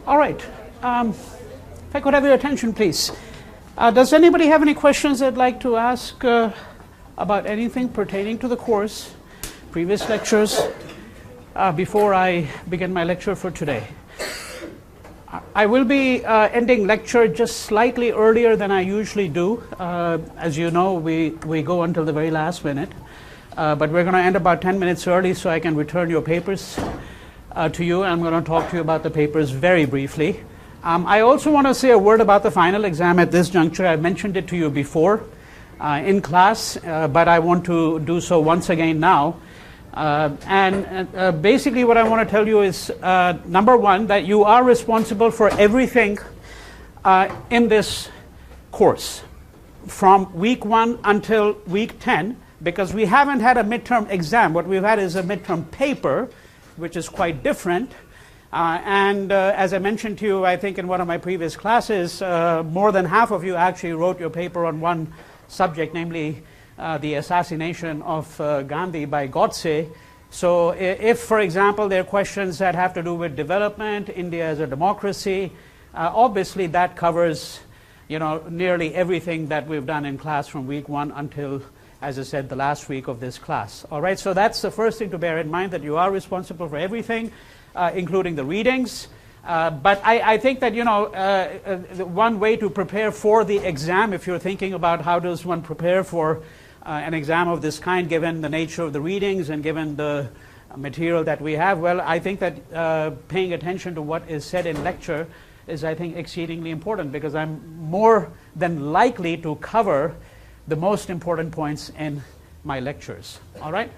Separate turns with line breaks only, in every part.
All right. If I could have your attention, please. Does anybody have any questions they'd like to ask about anything pertaining to the course, previous lectures, before I begin my lecture for today? I will be ending lecture just slightly earlier than I usually do. As you know, we go until the very last minute. But we're going to end about 10 minutes early so I can return your papers to you. I'm going to talk to you about the papers very briefly. I also want to say a word about the final exam at this juncture. I mentioned it to you before in class, but I want to do so once again now. Basically what I want to tell you is, number one, that you are responsible for everything in this course from week 1 until week 10, because we haven't had a midterm exam. What we've had is a midterm paper, which is quite different. As I mentioned to you, I think in one of my previous classes, more than half of you actually wrote your paper on one subject, namely the assassination of Gandhi by Godse. So if, for example, there are questions that have to do with development, India as a democracy, obviously that covers, nearly everything that we've done in class from week 1 until, as I said, the last week of this class. All right, so that's the first thing to bear in mind, that you are responsible for everything, including the readings. But I think that, one way to prepare for the exam, if you're thinking about how does one prepare for an exam of this kind, given the nature of the readings and given the material that we have, well, I think that paying attention to what is said in lecture is, I think, exceedingly important, because I'm more than likely to cover the most important points in my lectures. All right.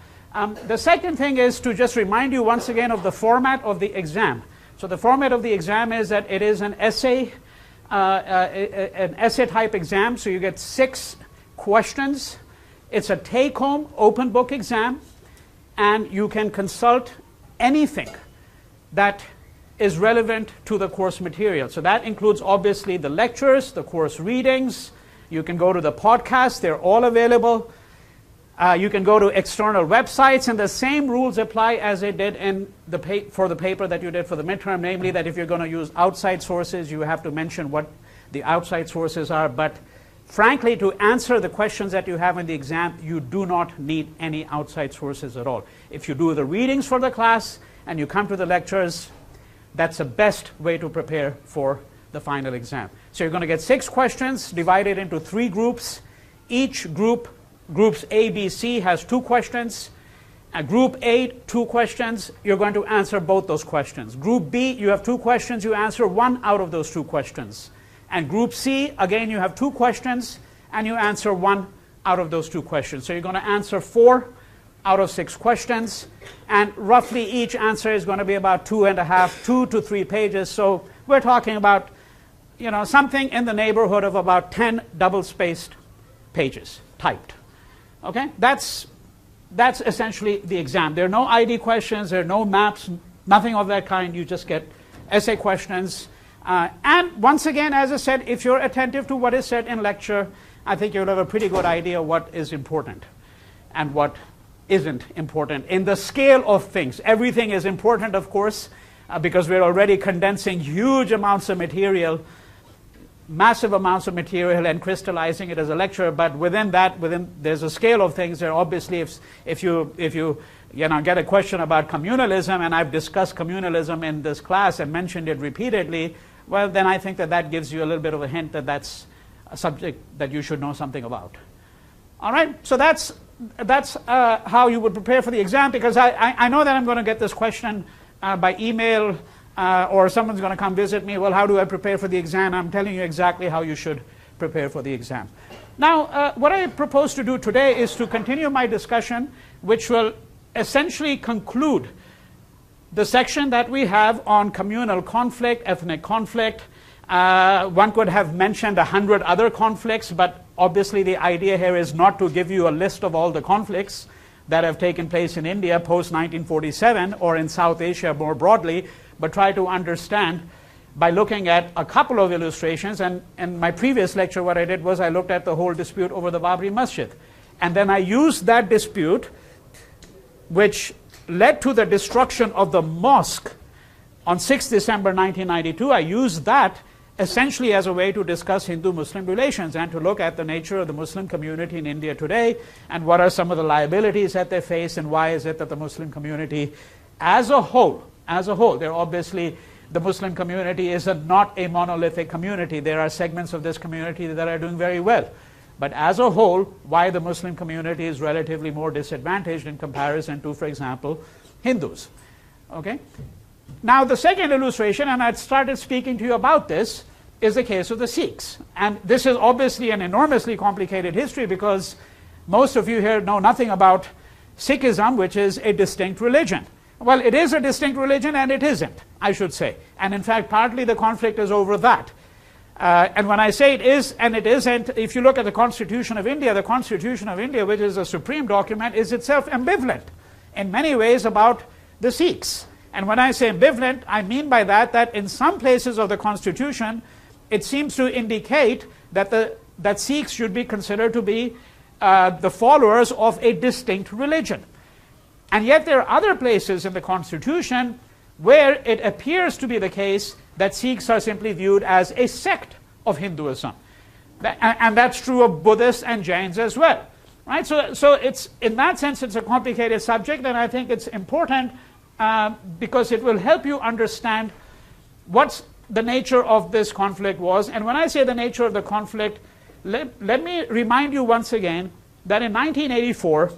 The second thing is to just remind you once again of the format of the exam. So the format of the exam is that it is an essay type exam. So you get 6 questions. It's a take-home open book exam, and you can consult anything that is relevant to the course material. So that includes obviously the lectures, the course readings. You can go to the podcast, they're all available. You can go to external websites, and the same rules apply as they did in for the paper that you did for the midterm, namely that if you're going to use outside sources, you have to mention what the outside sources are. But frankly, to answer the questions that you have in the exam, you do not need any outside sources at all. If you do the readings for the class and you come to the lectures, that's the best way to prepare for the final exam. So you're going to get 6 questions divided into 3 groups. Each group, groups A, B, C, has 2 questions. Group A, 2 questions. You're going to answer both those questions. Group B, you have 2 questions. You answer 1 out of those 2 questions. And Group C, again, you have 2 questions, and you answer 1 out of those 2 questions. So you're going to answer 4 out of 6 questions, and roughly each answer is going to be about 2 to 3 pages. So we're talking about, something in the neighborhood of about 10 double-spaced pages typed. Okay, that's essentially the exam. There are no ID questions, there are no maps, nothing of that kind. You just get essay questions. And once again, as I said, if you're attentive to what is said in lecture, I think you'll have a pretty good idea what is important and what isn't important in the scale of things. Everything is important, of course, because we're already condensing huge amounts of material, massive amounts of material, and crystallizing it as a lecture. But within that, there's a scale of things. There obviously, if you get a question about communalism, and I've discussed communalism in this class and mentioned it repeatedly, well, then I think that gives you a little bit of a hint that that's a subject that you should know something about. All right, so that's how you would prepare for the exam, because I know that I'm going to get this question by email, or someone's going to come visit me. Well, how do I prepare for the exam? I'm telling you exactly how you should prepare for the exam. Now, what I propose to do today is to continue my discussion, which will essentially conclude the section that we have on communal conflict, ethnic conflict. One could have mentioned 100 other conflicts, but obviously the idea here is not to give you a list of all the conflicts that have taken place in India post-1947 or in South Asia more broadly, but try to understand by looking at a couple of illustrations. And in my previous lecture, what I did was I looked at the whole dispute over the Babri Masjid. And then I used that dispute, which led to the destruction of the mosque on 6 December 1992, I used that essentially as a way to discuss Hindu-Muslim relations and to look at the nature of the Muslim community in India today and what are some of the liabilities that they face and why is it that the Muslim community as a whole, they're obviously, the Muslim community is not a monolithic community. There are segments of this community that are doing very well. But as a whole, why the Muslim community is relatively more disadvantaged in comparison to, for example, Hindus. Okay? Now, the second illustration, and I started speaking to you about this, is the case of the Sikhs. And this is obviously an enormously complicated history because most of you here know nothing about Sikhism, which is a distinct religion. Well, it is a distinct religion and it isn't, I should say. And in fact, partly the conflict is over that. And when I say it is and it isn't, if you look at the Constitution of India, which is a supreme document, is itself ambivalent in many ways about the Sikhs. And when I say ambivalent, I mean by that in some places of the Constitution, it seems to indicate that Sikhs should be considered to be the followers of a distinct religion. And yet there are other places in the Constitution where it appears to be the case that Sikhs are simply viewed as a sect of Hinduism. And that's true of Buddhists and Jains as well. Right? So it's, in that sense, it's a complicated subject, and I think it's important because it will help you understand what the nature of this conflict was. And when I say the nature of the conflict, let me remind you once again that in 1984,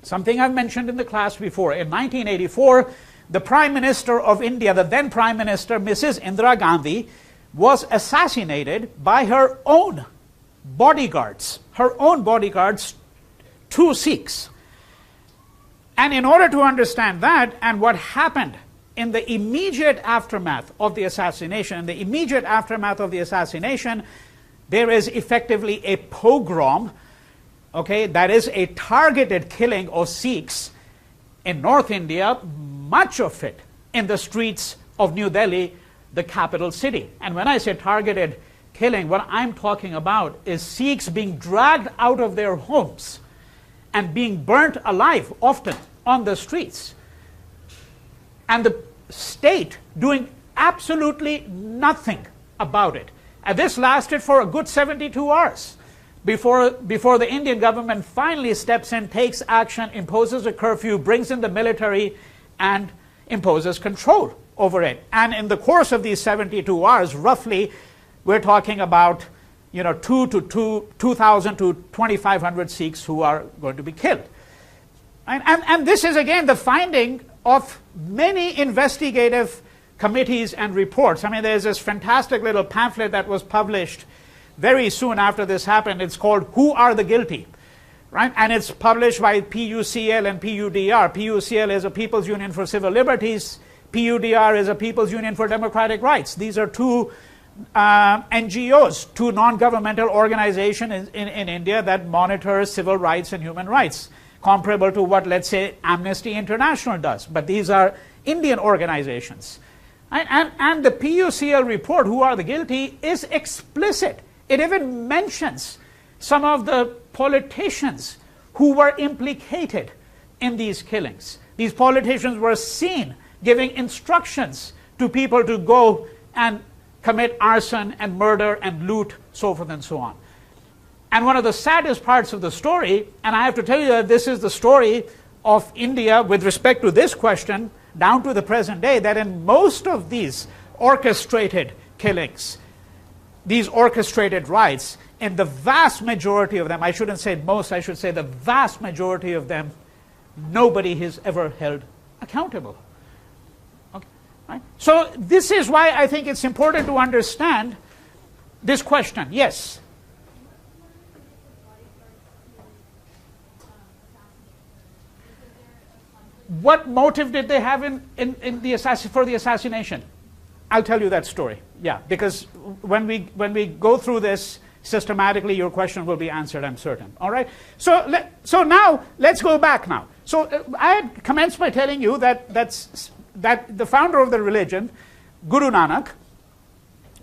something I've mentioned in the class before, in 1984, the Prime Minister of India, the then Prime Minister, Mrs. Indira Gandhi, was assassinated by her own bodyguards, two Sikhs. And in order to understand that and what happened in the immediate aftermath of the assassination, there is effectively a pogrom, okay, that is a targeted killing of Sikhs in North India, much of it in the streets of New Delhi, the capital city. And when I say targeted killing, what I'm talking about is Sikhs being dragged out of their homes and being burnt alive, often on the streets. And the state doing absolutely nothing about it. And this lasted for a good 72 hours before the Indian government finally steps in, takes action, imposes a curfew, brings in the military, and imposes control over it. And in the course of these 72 hours, roughly, we're talking about 2,000 to 2,500 Sikhs who are going to be killed. And this is, again, the finding of many investigative committees and reports. I mean, there's this fantastic little pamphlet that was published very soon after this happened. It's called Who Are the Guilty? Right? And it's published by PUCL and PUDR. PUCL is a People's Union for Civil Liberties. PUDR is a People's Union for Democratic Rights. These are two NGOs, two non-governmental organizations in India that monitor civil rights and human rights, comparable to what, let's say, Amnesty International does. But these are Indian organizations. And the PUCL report, Who Are the Guilty, is explicit. It even mentions some of the politicians who were implicated in these killings. These politicians were seen giving instructions to people to go and commit arson and murder and loot, so forth and so on. And one of the saddest parts of the story, and I have to tell you that this is the story of India with respect to this question down to the present day, that in most of these orchestrated killings, these orchestrated riots, in the vast majority of them, I shouldn't say most, I should say the vast majority of them, nobody is ever held accountable. Okay? Right? So this is why I think it's important to understand this question. Yes? What motive did they have for the assassination? I'll tell you that story. Yeah, because when we go through this systematically, your question will be answered, I'm certain. All right. So now let's go back now. So I had commenced by telling you that the founder of the religion, Guru Nanak,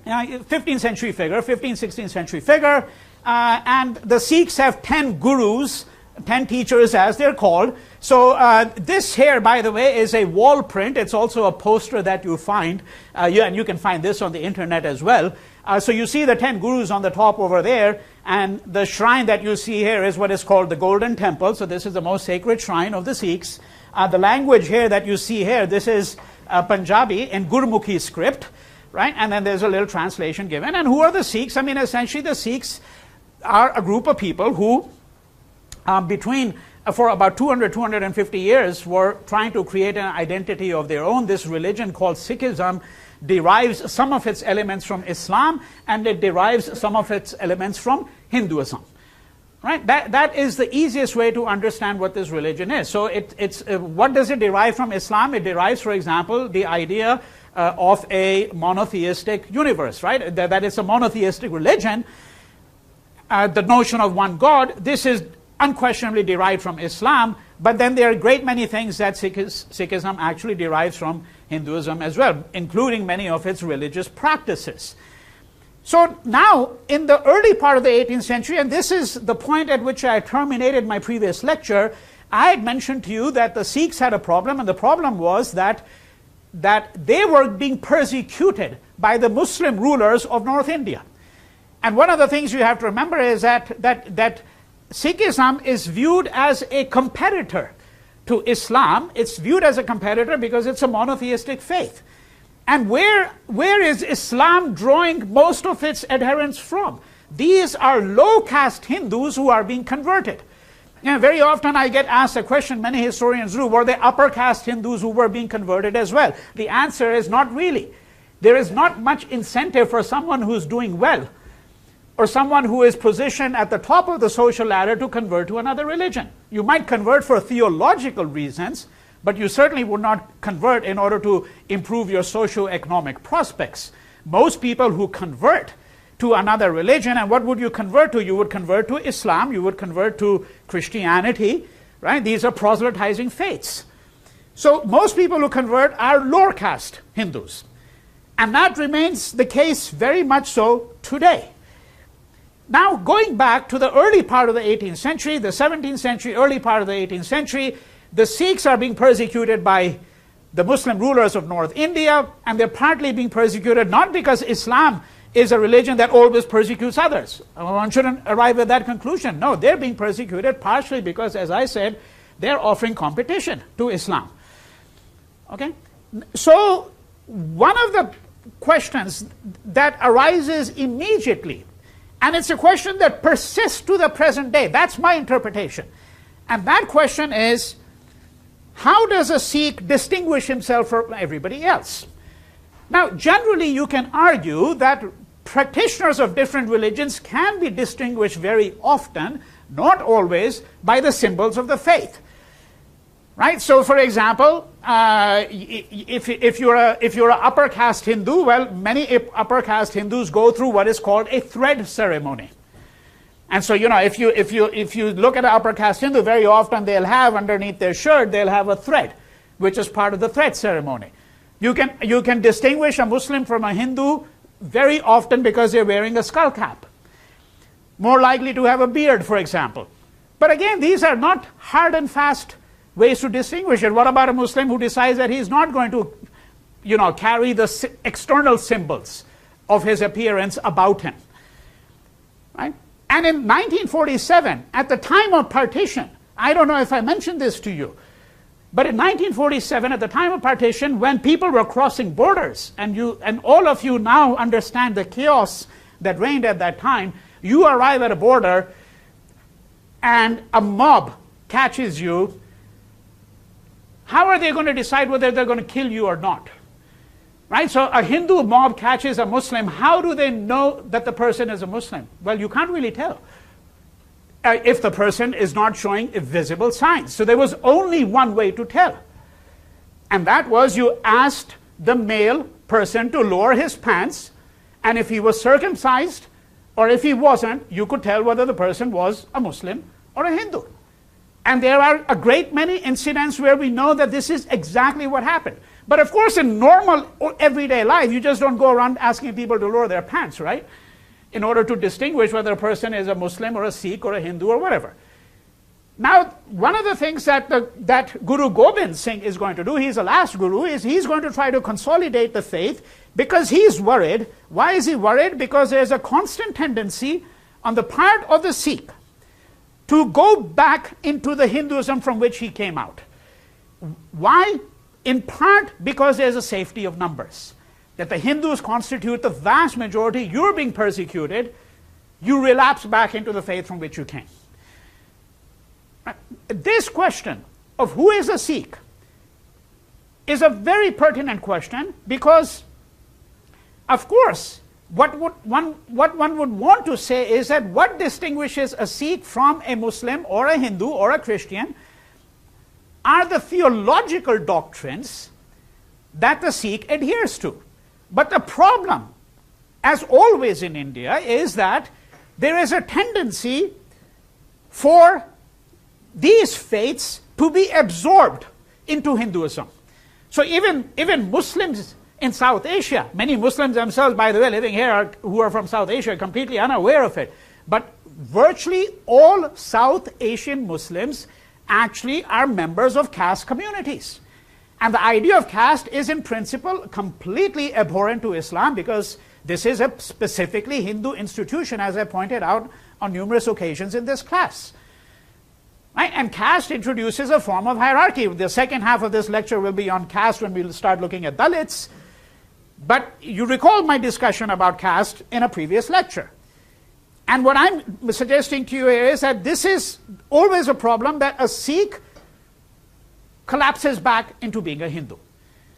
15th century figure, 15th, 16th century figure, and the Sikhs have 10 gurus 10 teachers as they're called. So this here, by the way, is a wall print. It's also a poster that you find, and you can find this on the internet as well. So you see the 10 gurus on the top over there, and the shrine that you see here is what is called the Golden Temple. So this is the most sacred shrine of the Sikhs. The language here that you see here, this is Punjabi in Gurmukhi script, right? And then there's a little translation given. And who are the Sikhs? I mean, essentially the Sikhs are a group of people who for about 250 years were trying to create an identity of their own. This religion called Sikhism derives some of its elements from Islam, and it derives some of its elements from Hinduism. Right? That is the easiest way to understand what this religion is. So what does it derive from Islam? It derives, for example, the idea of a monotheistic universe, right? That it's a monotheistic religion. The notion of one God, this is unquestionably derived from Islam, but then there are a great many things that Sikhism actually derives from Hinduism as well, including many of its religious practices. So now, in the early part of the 18th century, and this is the point at which I terminated my previous lecture, I had mentioned to you that the Sikhs had a problem, and the problem was that they were being persecuted by the Muslim rulers of North India. And one of the things you have to remember is that Sikhism is viewed as a competitor to Islam. It's viewed as a competitor because it's a monotheistic faith. And where is Islam drawing most of its adherents from? These are low-caste Hindus who are being converted. You know, very often I get asked a question, many historians do, were they upper-caste Hindus who were being converted as well? The answer is not really. There is not much incentive for someone who's doing well, or someone who is positioned at the top of the social ladder to convert to another religion. You might convert for theological reasons, but you certainly would not convert in order to improve your socio-economic prospects. Most people who convert to another religion, and what would you convert to? You would convert to Islam, you would convert to Christianity, right? These are proselytizing faiths. So most people who convert are lower caste Hindus. And that remains the case very much so today. Now, going back to the early part of the 18th century, the 17th century, early part of the 18th century, the Sikhs are being persecuted by the Muslim rulers of North India, and they're partly being persecuted not because Islam is a religion that always persecutes others. One shouldn't arrive at that conclusion. No, they're being persecuted partially because, as I said, they're offering competition to Islam. Okay? So, one of the questions that arises immediately, and it's a question that persists to the present day. That's my interpretation. And that question is, how does a Sikh distinguish himself from everybody else? Now, generally, you can argue that practitioners of different religions can be distinguished very often, not always, by the symbols of the faith. Right? So, for example, if you're an upper caste Hindu, well, many upper caste Hindus go through what is called a thread ceremony. And so, you know, if you look at an upper caste Hindu, very often they'll have underneath their shirt, they'll have a thread, which is part of the thread ceremony. You can distinguish a Muslim from a Hindu very often because they're wearing a skull cap. More likely to have a beard, for example. But again, these are not hard and fast ways to distinguish it. What about a Muslim who decides that he's not going to, you know, carry the external symbols of his appearance about him? Right? And in 1947, at the time of partition, I don't know if I mentioned this to you, but in 1947, at the time of partition, when people were crossing borders, and all of you now understand the chaos that reigned at that time, you arrive at a border and a mob catches you. How are they going to decide whether they're going to kill you or not? Right? So a Hindu mob catches a Muslim. How do they know that the person is a Muslim? Well, you can't really tell if the person is not showing visible signs. So there was only one way to tell. And that was you asked the male person to lower his pants, and if he was circumcised or if he wasn't, you could tell whether the person was a Muslim or a Hindu. And there are a great many incidents where we know that this is exactly what happened. But of course, in normal everyday life, you just don't go around asking people to lower their pants, right? In order to distinguish whether a person is a Muslim or a Sikh or a Hindu or whatever. Now, one of the things that Guru Gobind Singh is going to do, he's the last Guru, is he's going to try to consolidate the faith because he's worried. Why is he worried? Because there's a constant tendency on the part of the Sikh to go back into the Hinduism from which he came out. Why? In part because there's a safety of numbers. That the Hindus constitute the vast majority, you're being persecuted, you relapse back into the faith from which you came. This question of who is a Sikh is a very pertinent question because, of course, what one would want to say is that what distinguishes a Sikh from a Muslim or a Hindu or a Christian are the theological doctrines that the Sikh adheres to. But the problem, as always in India, is that there is a tendency for these faiths to be absorbed into Hinduism. So even Muslims in South Asia, many Muslims themselves, by the way, living here who are from South Asia, are completely unaware of it. But virtually all South Asian Muslims actually are members of caste communities. And the idea of caste is in principle completely abhorrent to Islam because this is a specifically Hindu institution, as I pointed out on numerous occasions in this class. Right? And caste introduces a form of hierarchy. The second half of this lecture will be on caste when we'll start looking at Dalits. But you recall my discussion about caste in a previous lecture. And what I'm suggesting to you here is that this is always a problem that a Sikh collapses back into being a Hindu.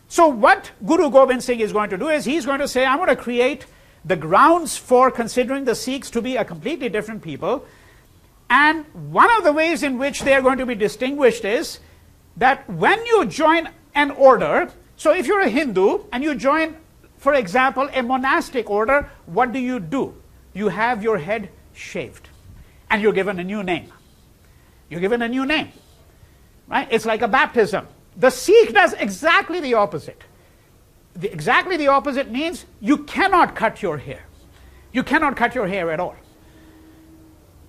So what Guru Gobind Singh is going to do is he's going to say, I'm going to create the grounds for considering the Sikhs to be a completely different people. And one of the ways in which they are going to be distinguished is that when you join an order, so if you're a Hindu and you join, for example, a monastic order, what do? You have your head shaved and you're given a new name. You're given a new name, right? It's like a baptism. The Sikh does exactly the opposite. Exactly the opposite means you cannot cut your hair. You cannot cut your hair at all.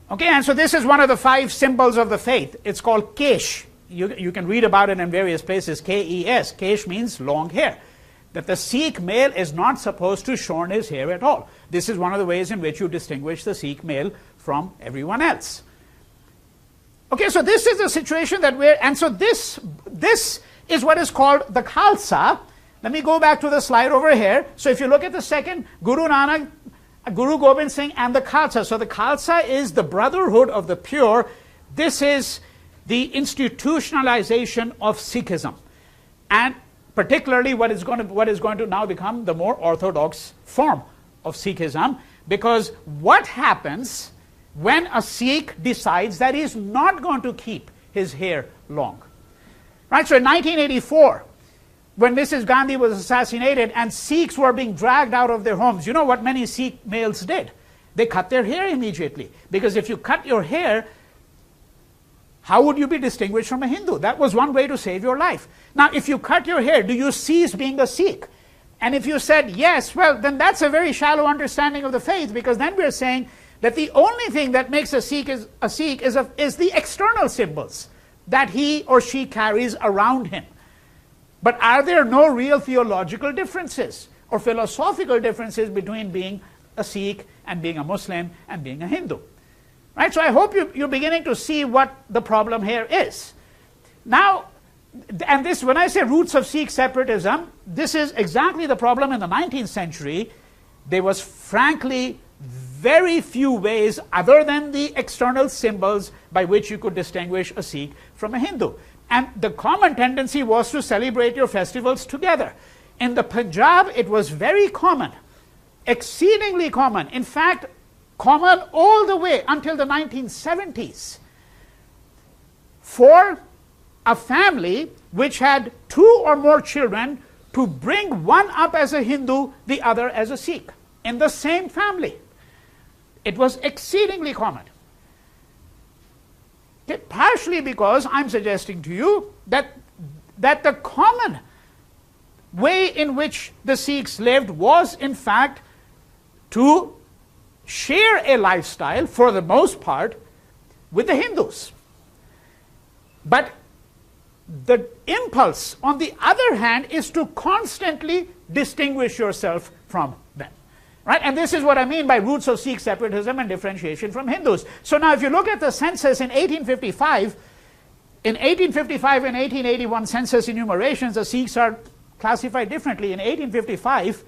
Okay, and so this is one of the 5 symbols of the faith. It's called Kesh. You can read about it in various places. K-E-S. Kesh means long hair. That the Sikh male is not supposed to shorn his hair at all. This is one of the ways in which you distinguish the Sikh male from everyone else. Okay, so this is the situation that we're, and so this is what is called the Khalsa. Let me go back to the slide over here. So if you look at the second, Guru Nanak, Guru Gobind Singh and the Khalsa. So the Khalsa is the brotherhood of the pure. This is the institutionalization of Sikhism. And particularly what is going to now become the more orthodox form of Sikhism. Because what happens when a Sikh decides that he's not going to keep his hair long? Right, so in 1984, when Mrs. Gandhi was assassinated and Sikhs were being dragged out of their homes, you know what many Sikh males did? They cut their hair immediately. Because if you cut your hair, how would you be distinguished from a Hindu? That was one way to save your life. Now, if you cut your hair, do you cease being a Sikh? And if you said yes, well, then that's a very shallow understanding of the faith, because then we're saying that the only thing that makes a Sikh is the external symbols that he or she carries around him. But are there no real theological differences or philosophical differences between being a Sikh and being a Muslim and being a Hindu? Right? So I hope you're beginning to see what the problem here is. Now, and this, when I say roots of Sikh separatism, this is exactly the problem in the 19th century. There was frankly very few ways other than the external symbols by which you could distinguish a Sikh from a Hindu. And the common tendency was to celebrate your festivals together. In the Punjab, it was very common, exceedingly common. In fact, common all the way until the 1970s for a family which had 2 or more children to bring one up as a Hindu, the other as a Sikh, in the same family. It was exceedingly common. Okay, partially because I'm suggesting to you that the common way in which the Sikhs lived was in fact to share a lifestyle, for the most part, with the Hindus. But the impulse, on the other hand, is to constantly distinguish yourself from them. Right? And this is what I mean by roots of Sikh separatism and differentiation from Hindus. So now if you look at the census in 1855, in 1855 and 1881 census enumerations, the Sikhs are classified differently. In 1855,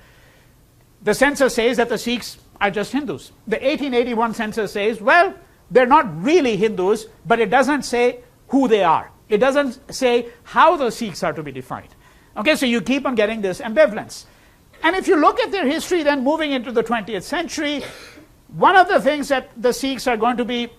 the census says that the Sikhs are just Hindus. The 1881 census says, well, they're not really Hindus, but it doesn't say who they are. It doesn't say how the Sikhs are to be defined. Okay, so you keep on getting this ambivalence. And if you look at their history, then moving into the 20th century, one of the things that the Sikhs are going to be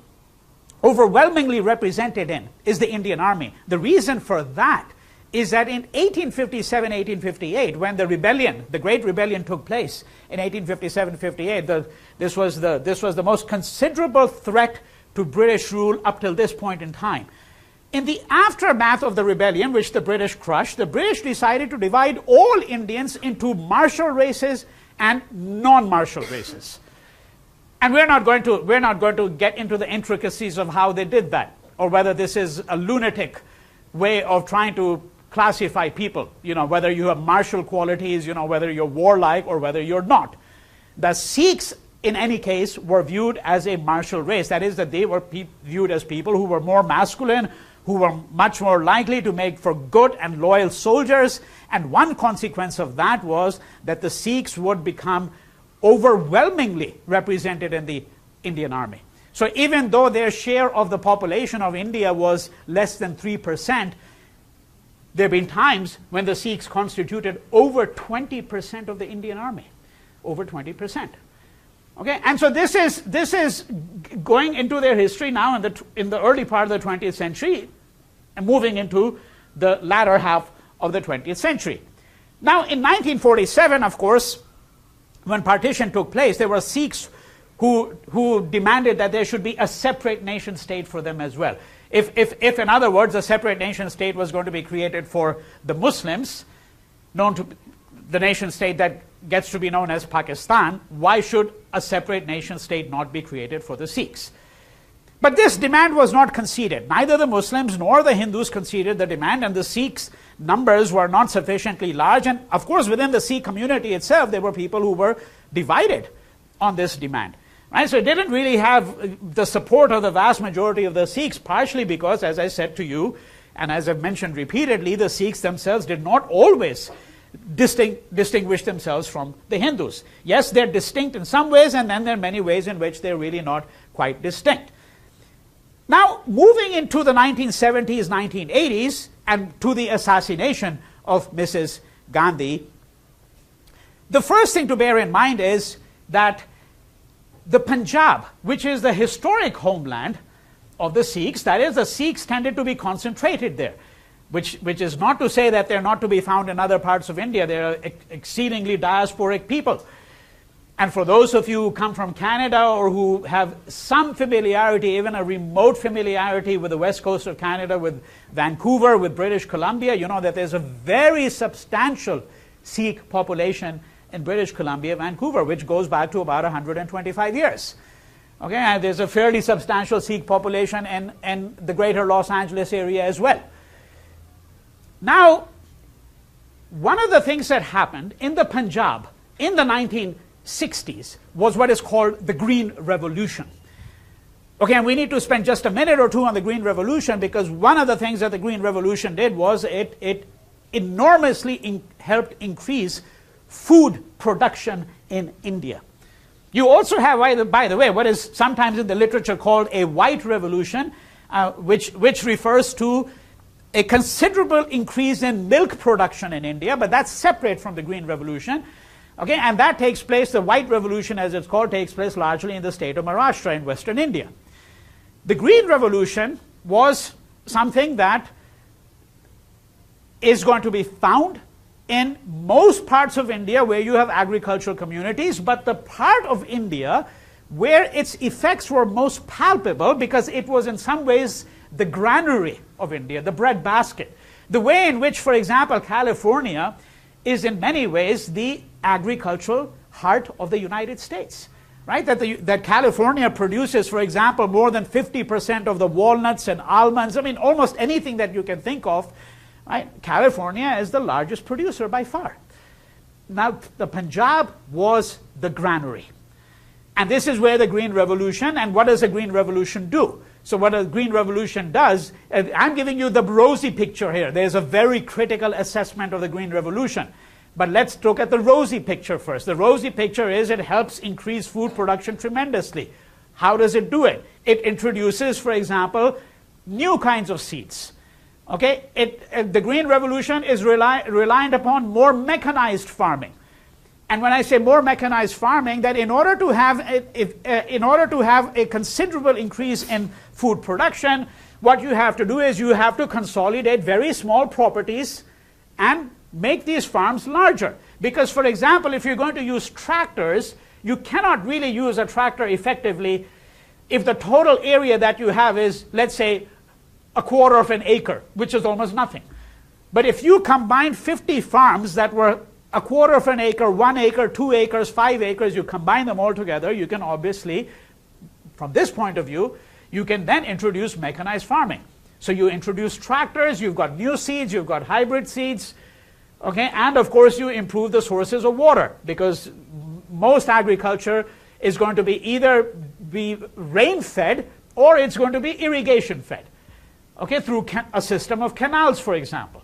overwhelmingly represented in is the Indian Army. The reason for that is that in 1857, 1858, when the rebellion, the Great Rebellion took place in 1857-58, this was the most considerable threat to British rule up till this point in time. In the aftermath of the rebellion, which the British crushed, the British decided to divide all Indians into martial races and non-martial races. And we're not going to get into the intricacies of how they did that, or whether this is a lunatic way of trying to classify people, whether you have martial qualities, whether you're warlike or whether you're not. The Sikhs, in any case, were viewed as a martial race. That is, that they were viewed as people who were more masculine, who were much more likely to make for good and loyal soldiers. And one consequence of that was that the Sikhs would become overwhelmingly represented in the Indian Army. So even though their share of the population of India was less than 3%, there have been times when the Sikhs constituted over 20% of the Indian Army. Over 20%. Okay, and so this is going into their history now in the early part of the 20th century and moving into the latter half of the 20th century. Now in 1947, of course, when partition took place, there were Sikhs who demanded that there should be a separate nation state for them as well. If in other words, a separate nation state was going to be created for the Muslims, known to the nation state that gets to be known as Pakistan, why should a separate nation state not be created for the Sikhs? But this demand was not conceded. Neither the Muslims nor the Hindus conceded the demand, and the Sikhs' numbers were not sufficiently large. And of course, within the Sikh community itself, there were people who were divided on this demand. Right? So it didn't really have the support of the vast majority of the Sikhs, partially because, as I said to you, and as I've mentioned repeatedly, the Sikhs themselves did not always distinguish themselves from the Hindus. Yes, they're distinct in some ways, and then there are many ways in which they're really not quite distinct. Now, moving into the 1970s, 1980s, and to the assassination of Mrs. Gandhi, the first thing to bear in mind is that the Punjab, which is the historic homeland of the Sikhs, that is, the Sikhs tended to be concentrated there, which is not to say that they're not to be found in other parts of India. They're exceedingly diasporic people. And for those of you who come from Canada or who have some familiarity, even a remote familiarity with the west coast of Canada, with Vancouver, with British Columbia, you know that there's a very substantial Sikh population in British Columbia, Vancouver, which goes back to about 125 years. Okay, and there's a fairly substantial Sikh population in the greater Los Angeles area as well. Now, one of the things that happened in the Punjab in the 1960s was what is called the Green Revolution. Okay, and we need to spend just a minute or two on the Green Revolution, because one of the things that the Green Revolution did was it enormously helped increase food production in India. You also have, by the way, what is sometimes in the literature called a white revolution, which refers to a considerable increase in milk production in India, but that's separate from the Green Revolution. Okay, and that takes place, the white revolution as it's called, takes place largely in the state of Maharashtra in western India. The Green Revolution was something that is going to be found in most parts of India where you have agricultural communities, but the part of India where its effects were most palpable, because it was in some ways the granary of India, the breadbasket. The way in which, for example, California is in many ways the agricultural heart of the United States. right? That California produces, for example, more than 50% of the walnuts and almonds. I mean, almost anything that you can think of, right? California is the largest producer by far. Now, the Punjab was the granary. And this is where the Green Revolution, and what does the Green Revolution do? So what the Green Revolution does, I'm giving you the rosy picture here. There's a very critical assessment of the Green Revolution. But let's look at the rosy picture first. The rosy picture is it helps increase food production tremendously. How does it do it? It introduces, for example, new kinds of seeds. Okay, the Green Revolution is reliant upon more mechanized farming. And when I say more mechanized farming, that in order to have a considerable increase in food production, what you have to do is you have to consolidate very small properties and make these farms larger. Because, for example, if you're going to use tractors, you cannot really use a tractor effectively if the total area that you have is, let's say, 1/4 of an acre, which is almost nothing. But if you combine 50 farms that were 1/4 of an acre, 1 acre, 2 acres, 5 acres, you combine them all together, you can obviously, from this point of view, you can then introduce mechanized farming. So you introduce tractors, you've got new seeds, you've got hybrid seeds, okay, and of course you improve the sources of water, because most agriculture is going to be either be rain-fed or it's going to be irrigation-fed, okay, through a system of canals, for example.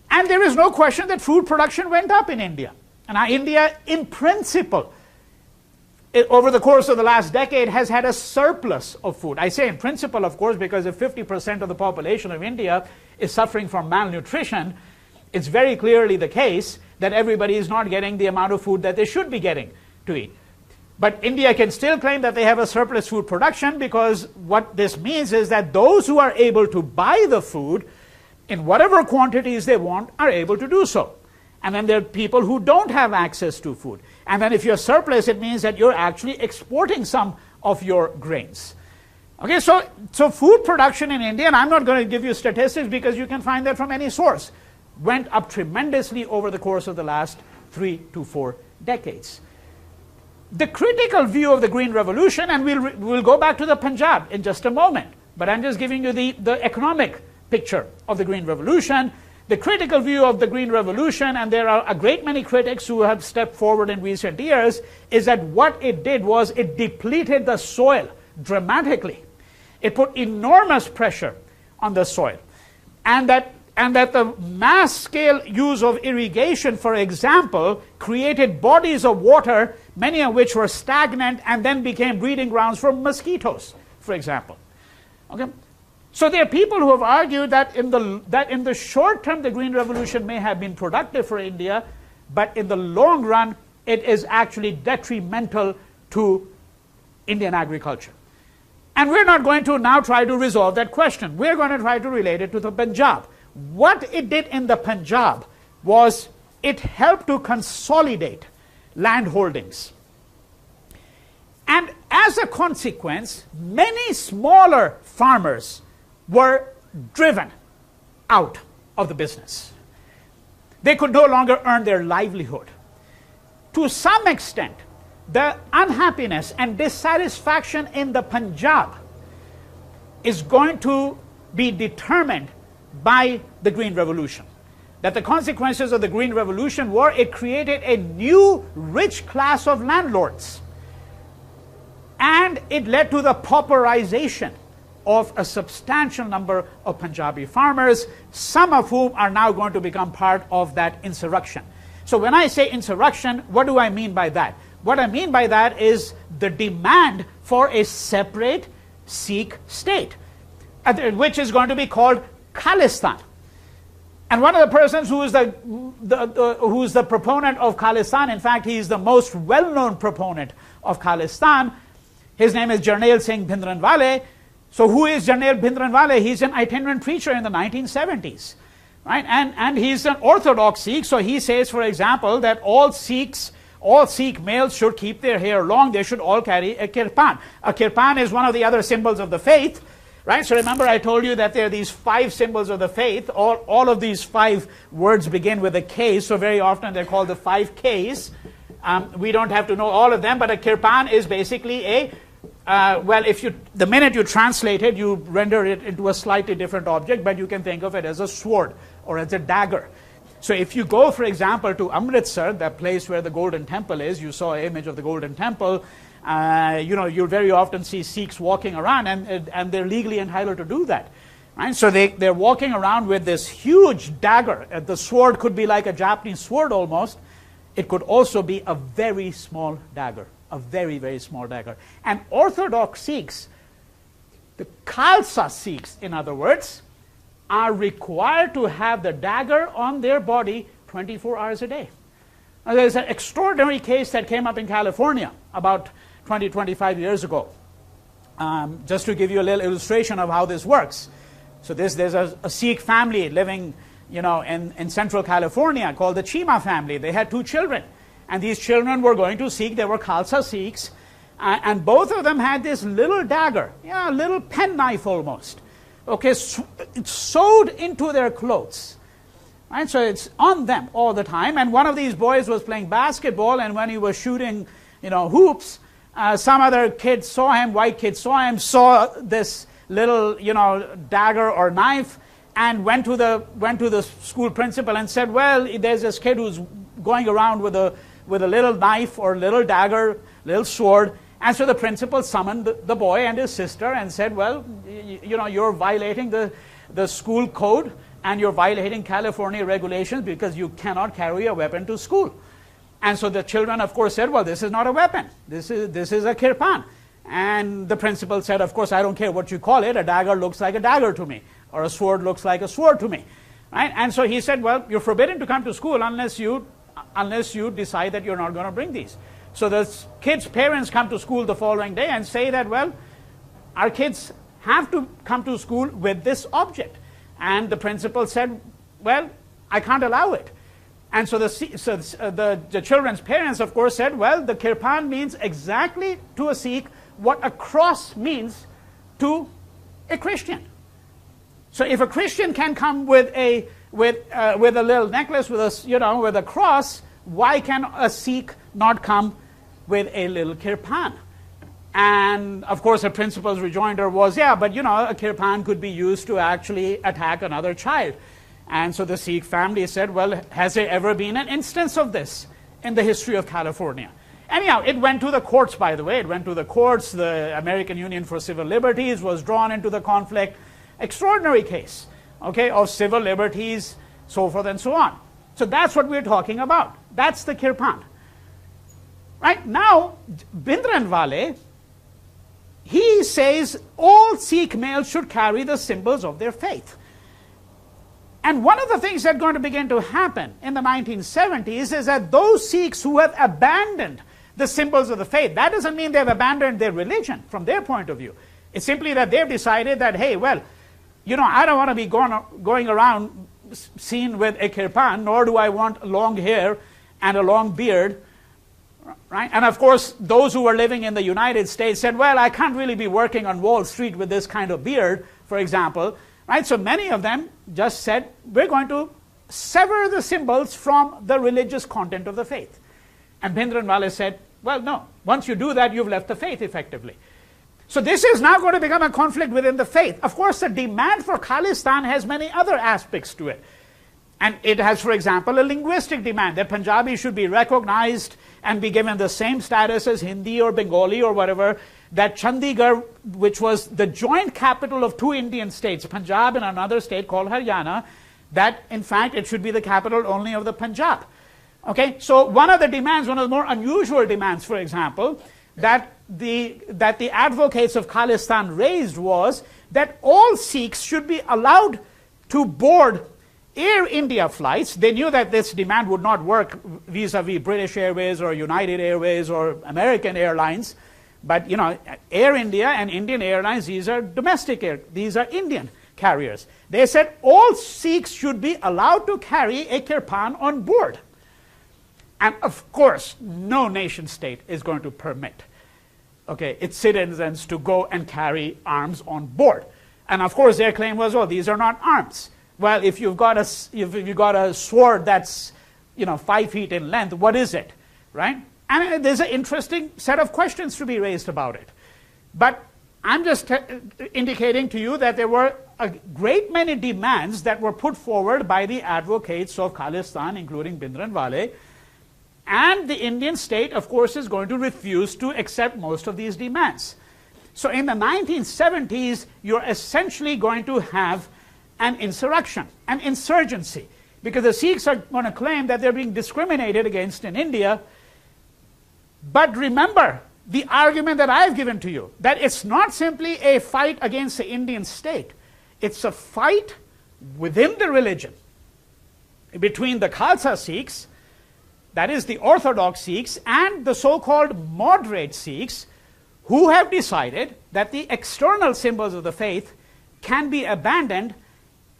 And there is no question that food production went up in India. And India, in principle, over the course of the last decade, has had a surplus of food. I say in principle, of course, because if 50% of the population of India is suffering from malnutrition, it's very clearly the case that everybody is not getting the amount of food that they should be getting to eat. But India can still claim that they have a surplus food production, because what this means is that those who are able to buy the food in whatever quantities they want are able to do so. And then there are people who don't have access to food. And then if you're surplus, it means that you're actually exporting some of your grains. Okay, so food production in India, and I'm not going to give you statistics because you can find that from any source, went up tremendously over the course of the last 3 to 4 decades. The critical view of the Green Revolution, and we'll go back to the Punjab in just a moment, but I'm just giving you the economic picture of the Green Revolution. The critical view of the Green Revolution, and there are a great many critics who have stepped forward in recent years, is that what it did was it depleted the soil dramatically. It put enormous pressure on the soil. And that the mass scale use of irrigation, for example, created bodies of water, many of which were stagnant and then became breeding grounds for mosquitoes, for example. Okay? So there are people who have argued that in the short term the Green Revolution may have been productive for India, but in the long run it is actually detrimental to Indian agriculture. And we're not going to now try to resolve that question. We're going to try to relate it to the Punjab. What it did in the Punjab was it helped to consolidate land holdings. And as a consequence, many smaller farmers were driven out of the business. They could no longer earn their livelihood. To some extent, the unhappiness and dissatisfaction in the Punjab is going to be determined by the Green Revolution. That the consequences of the Green Revolution were it created a new rich class of landlords. And it led to the pauperization of a substantial number of Punjabi farmers, some of whom are now going to become part of that insurrection. So when I say insurrection, what do I mean by that? What I mean by that is the demand for a separate Sikh state, which is going to be called Khalistan. And one of the persons who is the proponent of Khalistan, in fact, he is the most well-known proponent of Khalistan, his name is Jarnail Singh Bhindranwale. So who is Jarnail Bhindranwale? He's an itinerant preacher in the 1970s. Right? And he's an Orthodox Sikh, so he says, for example, that all Sikh males should keep their hair long, they should all carry a kirpan. A kirpan is one of the other symbols of the faith. Right? So remember I told you that there are these 5 symbols of the faith. All of these 5 words begin with a K, so very often they're called the 5 Ks. We don't have to know all of them, but a kirpan is basically a, well, the minute you translate it, you render it into a slightly different object, but you can think of it as a sword or as a dagger. So if you go, for example, to Amritsar, that place where the Golden Temple is, you saw an image of the Golden Temple, you'll very often see Sikhs walking around, and they're legally entitled to do that. Right? So they're walking around with this huge dagger. The sword could be like a Japanese sword almost. It could also be a very small dagger, a very, very small dagger. And Orthodox Sikhs, the Khalsa Sikhs, in other words, are required to have the dagger on their body 24 hours a day. Now, there's an extraordinary case that came up in California about 20, 25 years ago. Just to give you a little illustration of how this works. So there's a Sikh family living in central California called the Chima family. They had 2 children. And these children were going to Sikh. They were Khalsa Sikhs. And both of them had this little dagger, a little penknife almost. Okay, it's sewed into their clothes. Right? So it's on them all the time. And one of these boys was playing basketball, and when he was shooting hoops, some other kid saw him, white kid saw this little dagger or knife, and went to the school principal and said, well, there's this kid who's going around with a little knife or little dagger, little sword. And so the principal summoned the boy and his sister and said, well, you're violating the school code, and you're violating California regulations because you cannot carry a weapon to school. And so the children, of course, said, well, this is not a weapon. This is a kirpan. And the principal said, of course, I don't care what you call it. A dagger looks like a dagger to me, or a sword looks like a sword to me. Right? And so he said, well, you're forbidden to come to school unless you decide that you're not going to bring these. So the kids' parents come to school the following day and say that, well, our kids have to come to school with this object. And the principal said, well, I can't allow it. And so the children's parents, of course, said, well, the kirpan means exactly to a Sikh what a cross means to a Christian. So if a Christian can come with a little necklace, with a cross, why can a Sikh not come with a little kirpan? And of course, the principal's rejoinder was, yeah, but a kirpan could be used to actually attack another child. And so the Sikh family said, well, has there ever been an instance of this in the history of California? Anyhow, it went to the courts, by the way. It went to the courts. The American Union for Civil Liberties was drawn into the conflict. Extraordinary case, okay, of civil liberties, so forth and so on. So that's what we're talking about. That's the kirpan. Right? Now, Bhindranwale, he says all Sikh males should carry the symbols of their faith. And one of the things that's going to begin to happen in the 1970s is that those Sikhs who have abandoned the symbols of the faith, that doesn't mean they've abandoned their religion from their point of view. It's simply that they've decided that, hey, well, I don't want to be going around seen with a kirpan, nor do I want long hair and a long beard. Right? And of course, those who were living in the United States said, well, I can't really be working on Wall Street with this kind of beard, for example. Right? So many of them just said, we're going to sever the symbols from the religious content of the faith. And Bhindranwale said, well, no, once you do that, you've left the faith effectively. So this is now going to become a conflict within the faith. Of course, the demand for Khalistan has many other aspects to it. And it has, for example, a linguistic demand that Punjabi should be recognized and be given the same status as Hindi or Bengali or whatever, that Chandigarh, which was the joint capital of 2 Indian states, Punjab and another state called Haryana, that in fact it should be the capital only of the Punjab. Okay, so one of the demands, one of the more unusual demands, for example, that the advocates of Khalistan raised was that all Sikhs should be allowed to board Air India flights. They knew that this demand would not work vis-a-vis British Airways or United Airways or American Airlines, but Air India and Indian Airlines, these are domestic these are Indian carriers. They said all Sikhs should be allowed to carry a kirpan on board. And of course, no nation state is going to permit its citizens to go and carry arms on board. And of course, their claim was, oh, these are not arms. Well, if you've got a sword that's 5 feet in length, what is it? right? And there's an interesting set of questions to be raised about it. But I'm just indicating to you that there were a great many demands that were put forward by the advocates of Khalistan, including Bhindranwale, and the Indian state, of course, is going to refuse to accept most of these demands. So in the 1970s, you're essentially going to have an insurrection, an insurgency, because the Sikhs are going to claim that they're being discriminated against in India. But remember the argument that I've given to you, that it's not simply a fight against the Indian state. It's a fight within the religion between the Khalsa Sikhs, that is the Orthodox Sikhs, and the so-called moderate Sikhs, who have decided that the external symbols of the faith can be abandoned,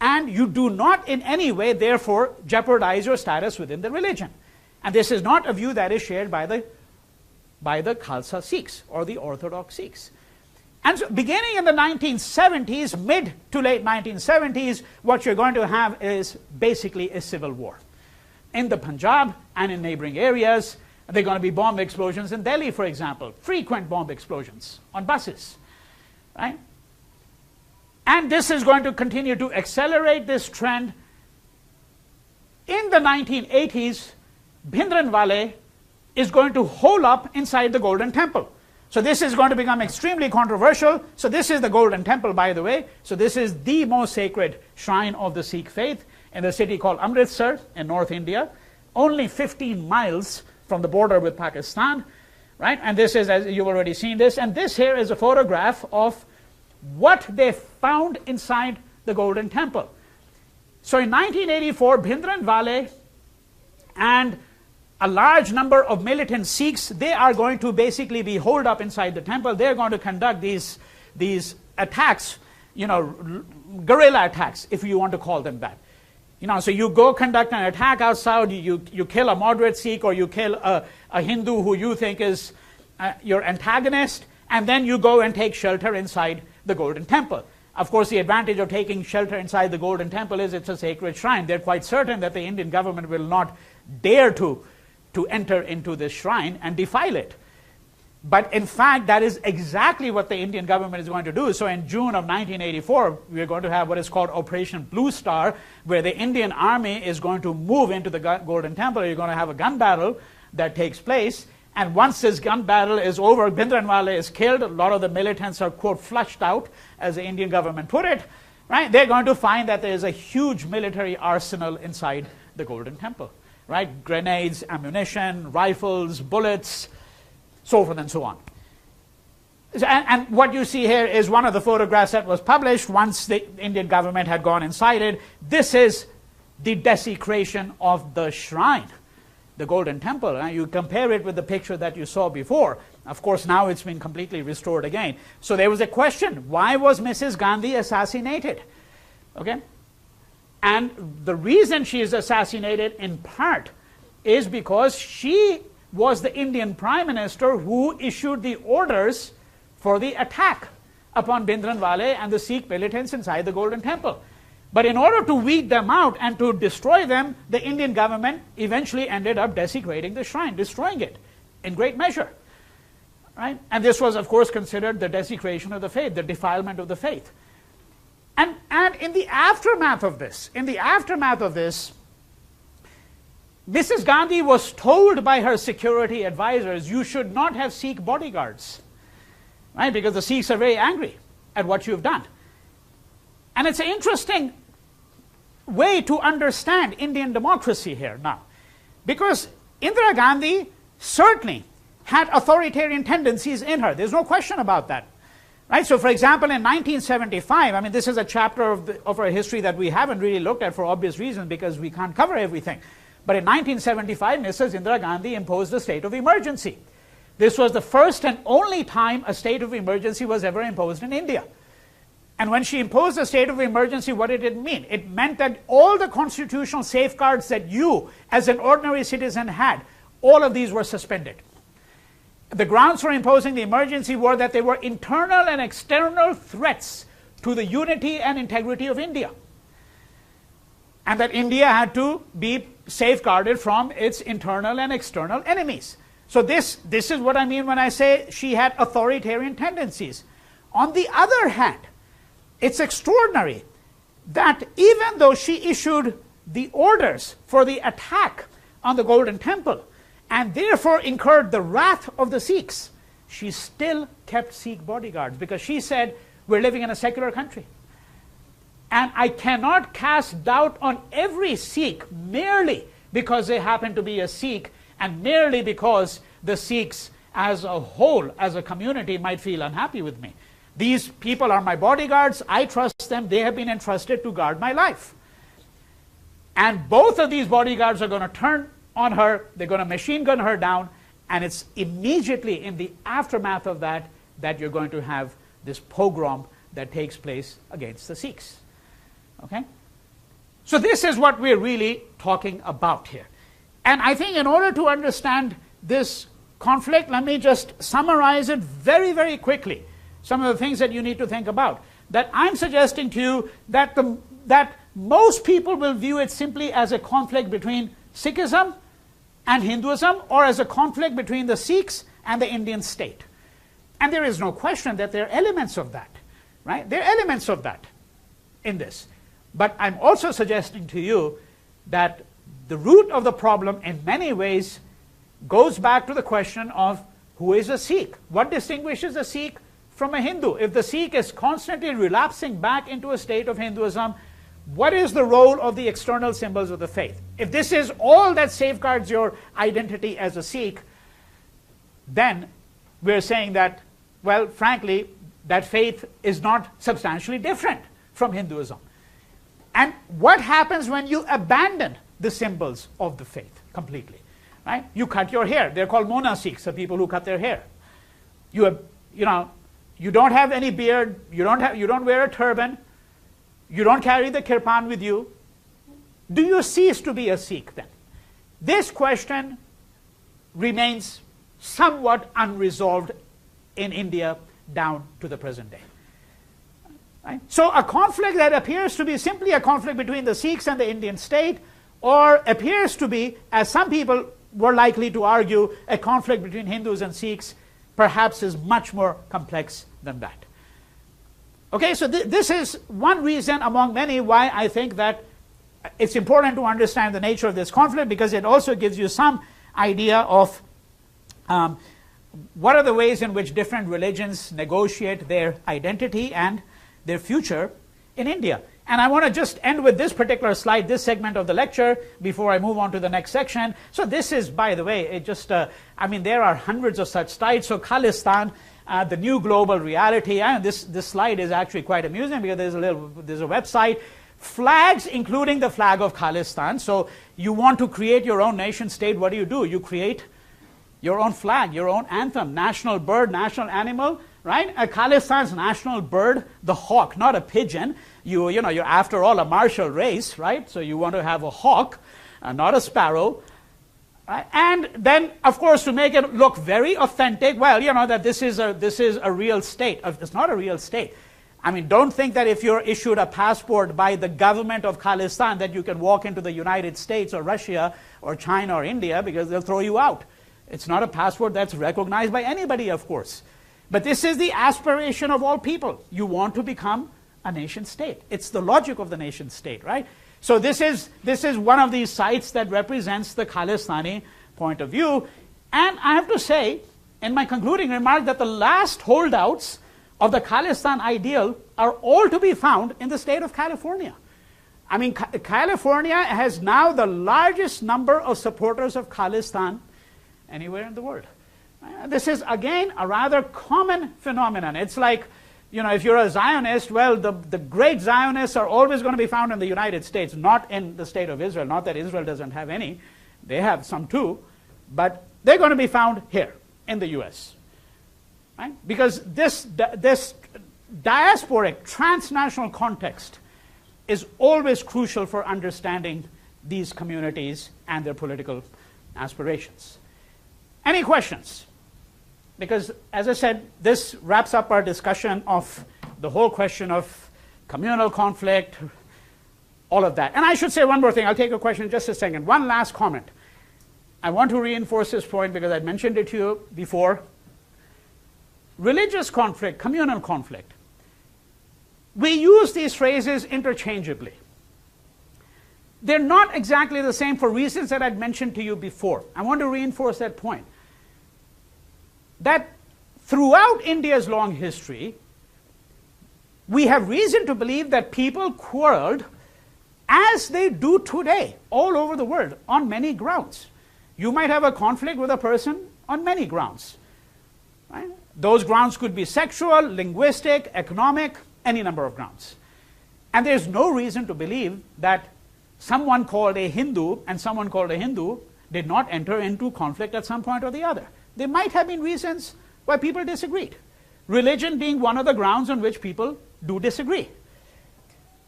and you do not in any way, therefore, jeopardize your status within the religion. And this is not a view that is shared by the Khalsa Sikhs or the Orthodox Sikhs. And so beginning in the 1970s, mid to late 1970s, what you're going to have is basically a civil war. In the Punjab and in neighboring areas, there are going to be bomb explosions in Delhi, for example, frequent bomb explosions on buses, right? And this is going to continue to accelerate this trend. In the 1980s, Bhindranwale is going to hole up inside the Golden Temple. So this is going to become extremely controversial. So this is the Golden Temple, by the way. So this is the most sacred shrine of the Sikh faith in the city called Amritsar in North India, only 15 miles from the border with Pakistan, right? And this is, as you've already seen this, and this here is a photograph of what they found inside the Golden Temple. So in 1984, Bhindranwale and a large number of militant Sikhs, they are going to basically be holed up inside the temple. They're going to conduct these attacks, guerrilla attacks, if you want to call them that. So you go conduct an attack outside, you kill a moderate Sikh, or you kill a Hindu who you think is your antagonist, and then you go and take shelter inside the Golden Temple. Of course, the advantage of taking shelter inside the Golden Temple is it's a sacred shrine. They're quite certain that the Indian government will not dare to enter into this shrine and defile it. But in fact, that is exactly what the Indian government is going to do. So in June of 1984, we are going to have what is called Operation Blue Star, where the Indian army is going to move into the Golden Temple. You're going to have a gun battle that takes place. And once this gun battle is over, Bhindranwale is killed. A lot of the militants are, quote, flushed out, as the Indian government put it. Right? They're going to find that there is a huge military arsenal inside the Golden Temple. Right? Grenades, ammunition, rifles, bullets, so forth and so on. And what you see here is one of the photographs that was published once the Indian government had gone inside it. This is the desecration of the shrine, the Golden Temple. And you compare it with the picture that you saw before. Of course, now it's been completely restored again. So there was a question, why was Mrs. Gandhi assassinated? Okay? And the reason she is assassinated in part is because she was the Indian Prime Minister who issued the orders for the attack upon Bhindranwale and the Sikh militants inside the Golden Temple. But in order to weed them out and to destroy them, the Indian government eventually ended up desecrating the shrine, destroying it in great measure. Right? And this was, of course, considered the desecration of the faith, the defilement of the faith. And in the aftermath of this, Mrs. Gandhi was told by her security advisors, you should not have Sikh bodyguards, right? Because the Sikhs are very angry at what you've done. And it's an interesting way to understand Indian democracy here now. Because Indira Gandhi certainly had authoritarian tendencies in her. There's no question about that. Right? So, for example, in 1975, I mean, this is a chapter of our history that we haven't really looked at for obvious reasons because we can't cover everything. But in 1975, Mrs. Indira Gandhi imposed a state of emergency. This was the first and only time a state of emergency was ever imposed in India. And when she imposed a state of emergency, what did it mean? It meant that all the constitutional safeguards that you, as an ordinary citizen, had, all of these were suspended. The grounds for imposing the emergency were that there were internal and external threats to the unity and integrity of India. and that India had to be safeguarded from its internal and external enemies. So this is what I mean when I say she had authoritarian tendencies. On the other hand, it's extraordinary that even though she issued the orders for the attack on the Golden Temple and therefore incurred the wrath of the Sikhs, she still kept Sikh bodyguards because she said, we're living in a secular country. And I cannot cast doubt on every Sikh merely because they happen to be a Sikh and merely because the Sikhs as a whole, as a community, might feel unhappy with me. These people are my bodyguards. I trust them. They have been entrusted to guard my life. And both of these bodyguards are going to turn on her. They're going to machine gun her down. And it's immediately in the aftermath of that that you're going to have this pogrom that takes place against the Sikhs. Okay? So this is what we're really talking about here. And I think in order to understand this conflict, let me just summarize it very, very quickly. Some of the things that you need to think about. That I'm suggesting to you that, that most people will view it simply as a conflict between Sikhism and Hinduism, or as a conflict between the Sikhs and the Indian state. And there is no question that there are elements of that, right? There are elements of that in this. But I'm also suggesting to you that the root of the problem in many ways goes back to the question of who is a Sikh? What distinguishes a Sikh from a Hindu? If the Sikh is constantly relapsing back into a state of Hinduism, what is the role of the external symbols of the faith? If this is all that safeguards your identity as a Sikh, then we're saying that, well, frankly, that faith is not substantially different from Hinduism. And what happens when you abandon the symbols of the faith completely? Right? You cut your hair. They're called Mona Sikhs, the people who cut their hair. You don't have any beard. You don't wear a turban. You don't carry the kirpan with you. Do you cease to be a Sikh then? This question remains somewhat unresolved in India down to the present day. Right? So a conflict that appears to be simply a conflict between the Sikhs and the Indian state, or appears to be, as some people were likely to argue, a conflict between Hindus and Sikhs, perhaps is much more complex than that. Okay, so this is one reason among many why I think that it's important to understand the nature of this conflict, because it also gives you some idea of what are the ways in which different religions negotiate their identity and their future in India. And I want to just end with this particular slide, this segment of the lecture, before I move on to the next section. So this is, by the way, it just, I mean, there are hundreds of such slides. So Khalistan, the new global reality, and this slide is actually quite amusing because there's a website, flags including the flag of Khalistan. So you want to create your own nation state, what do? You create your own flag, your own anthem, national bird, national animal, right? Khalistan's national bird, the hawk, not a pigeon. You're after all a martial race, right? So you want to have a hawk, not a sparrow. Right? And then, of course, to make it look very authentic, well, that this is a real state. It's not a real state. I mean, don't think that if you're issued a passport by the government of Khalistan that you can walk into the United States or Russia or China or India, because they'll throw you out. It's not a passport that's recognized by anybody, of course. But this is the aspiration of all people. You want to become a nation state. It's the logic of the nation state, right? So this is one of these sites that represents the Khalistani point of view. And I have to say, in my concluding remark, that the last holdouts of the Khalistan ideal are all to be found in the state of California. I mean, California has now the largest number of supporters of Khalistan anywhere in the world. This is, again, a rather common phenomenon. It's like, if you're a Zionist, well, the great Zionists are always going to be found in the United States, not in the state of Israel. Not that Israel doesn't have any. They have some too. But they're going to be found here in the US. Right? Because this diasporic, transnational context is always crucial for understanding these communities and their political aspirations. Any questions? Because, as I said, this wraps up our discussion of the whole question of communal conflict, all of that. And I should say one more thing. I'll take a question in just a second. One last comment. I want to reinforce this point because I mentioned it to you before. Religious conflict, communal conflict. We use these phrases interchangeably. They're not exactly the same for reasons that I'd mentioned to you before. I want to reinforce that point. That throughout India's long history, we have reason to believe that people quarreled as they do today all over the world on many grounds. You might have a conflict with a person on many grounds. Right? Those grounds could be sexual, linguistic, economic, any number of grounds. And there's no reason to believe that someone called a Hindu and someone called a Hindu did not enter into conflict at some point or the other. There might have been reasons why people disagreed. Religion being one of the grounds on which people do disagree.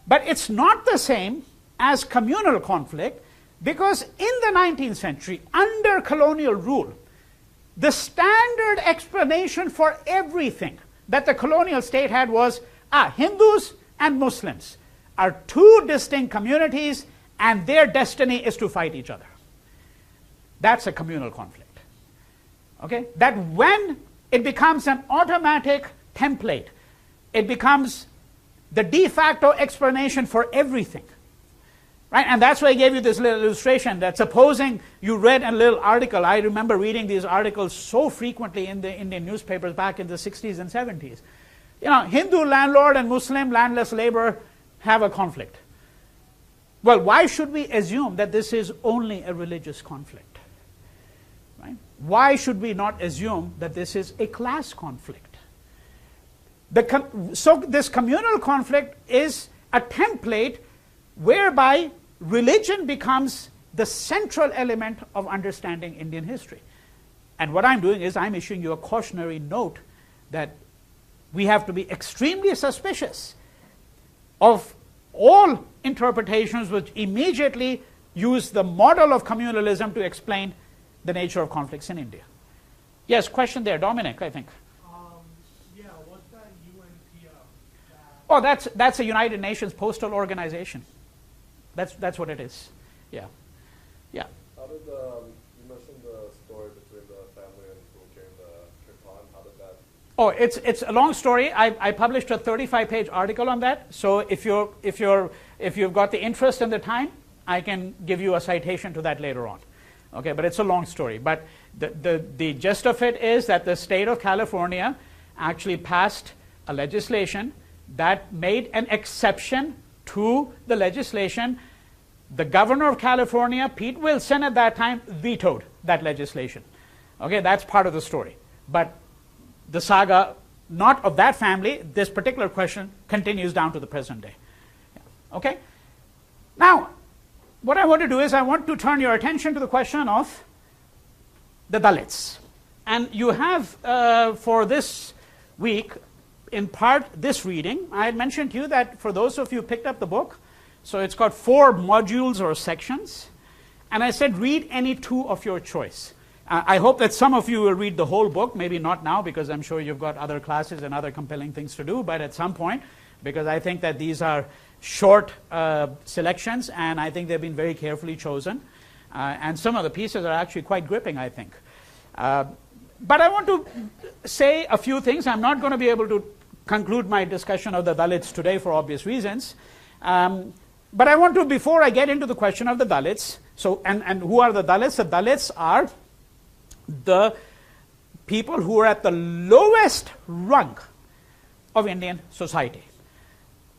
But it's not the same as communal conflict, because in the 19th century, under colonial rule, the standard explanation for everything that the colonial state had was, Hindus and Muslims are two distinct communities and their destiny is to fight each other. That's a communal conflict. Okay? That when it becomes an automatic template, it becomes the de facto explanation for everything. Right? And that's why I gave you this little illustration that supposing you read a little article. I remember reading these articles so frequently in the Indian newspapers back in the 60s and 70s. You know, Hindu landlord and Muslim landless labor have a conflict. Well, why should we assume that this is only a religious conflict? Right? Why should we not assume that this is a class conflict? So this communal conflict is a template whereby religion becomes the central element of understanding Indian history. And what I'm doing is I'm issuing you a cautionary note that we have to be extremely suspicious of all interpretations which immediately use the model of communalism to explain the nature of conflicts in India. Yes, question there, Dominic, I think.
Yeah, what's that UNPO?
Oh, that's a United Nations postal organization. That's what it is. Yeah. Yeah.
How did you mentioned the story between the family and who came the kirtan? How did that?
Oh, it's a long story. I published a 35-page article on that. So if you've got the interest and the time, I can give you a citation to that later on. Okay, but it's a long story. But the gist of it is that the state of California actually passed a legislation that made an exception to the legislation. The governor of California, Pete Wilson, at that time vetoed that legislation. Okay, that's part of the story. But the saga, not of that family, this particular question continues down to the present day. Okay? Now, what I want to do is I want to turn your attention to the question of the Dalits. And you have for this week, in part, this reading. I had mentioned to you that for those of you who picked up the book, so it's got 4 modules or sections, and I said read any 2 of your choice. I hope that some of you will read the whole book, maybe not now because I'm sure you've got other classes and other compelling things to do, but at some point, because I think that these are short selections and I think they've been very carefully chosen. And some of the pieces are actually quite gripping, I think. But I want to say a few things. I'm not going to be able to conclude my discussion of the Dalits today for obvious reasons. But I want to, before I get into the question of the Dalits, so and who are the Dalits? The Dalits are the people who are at the lowest rung of Indian society.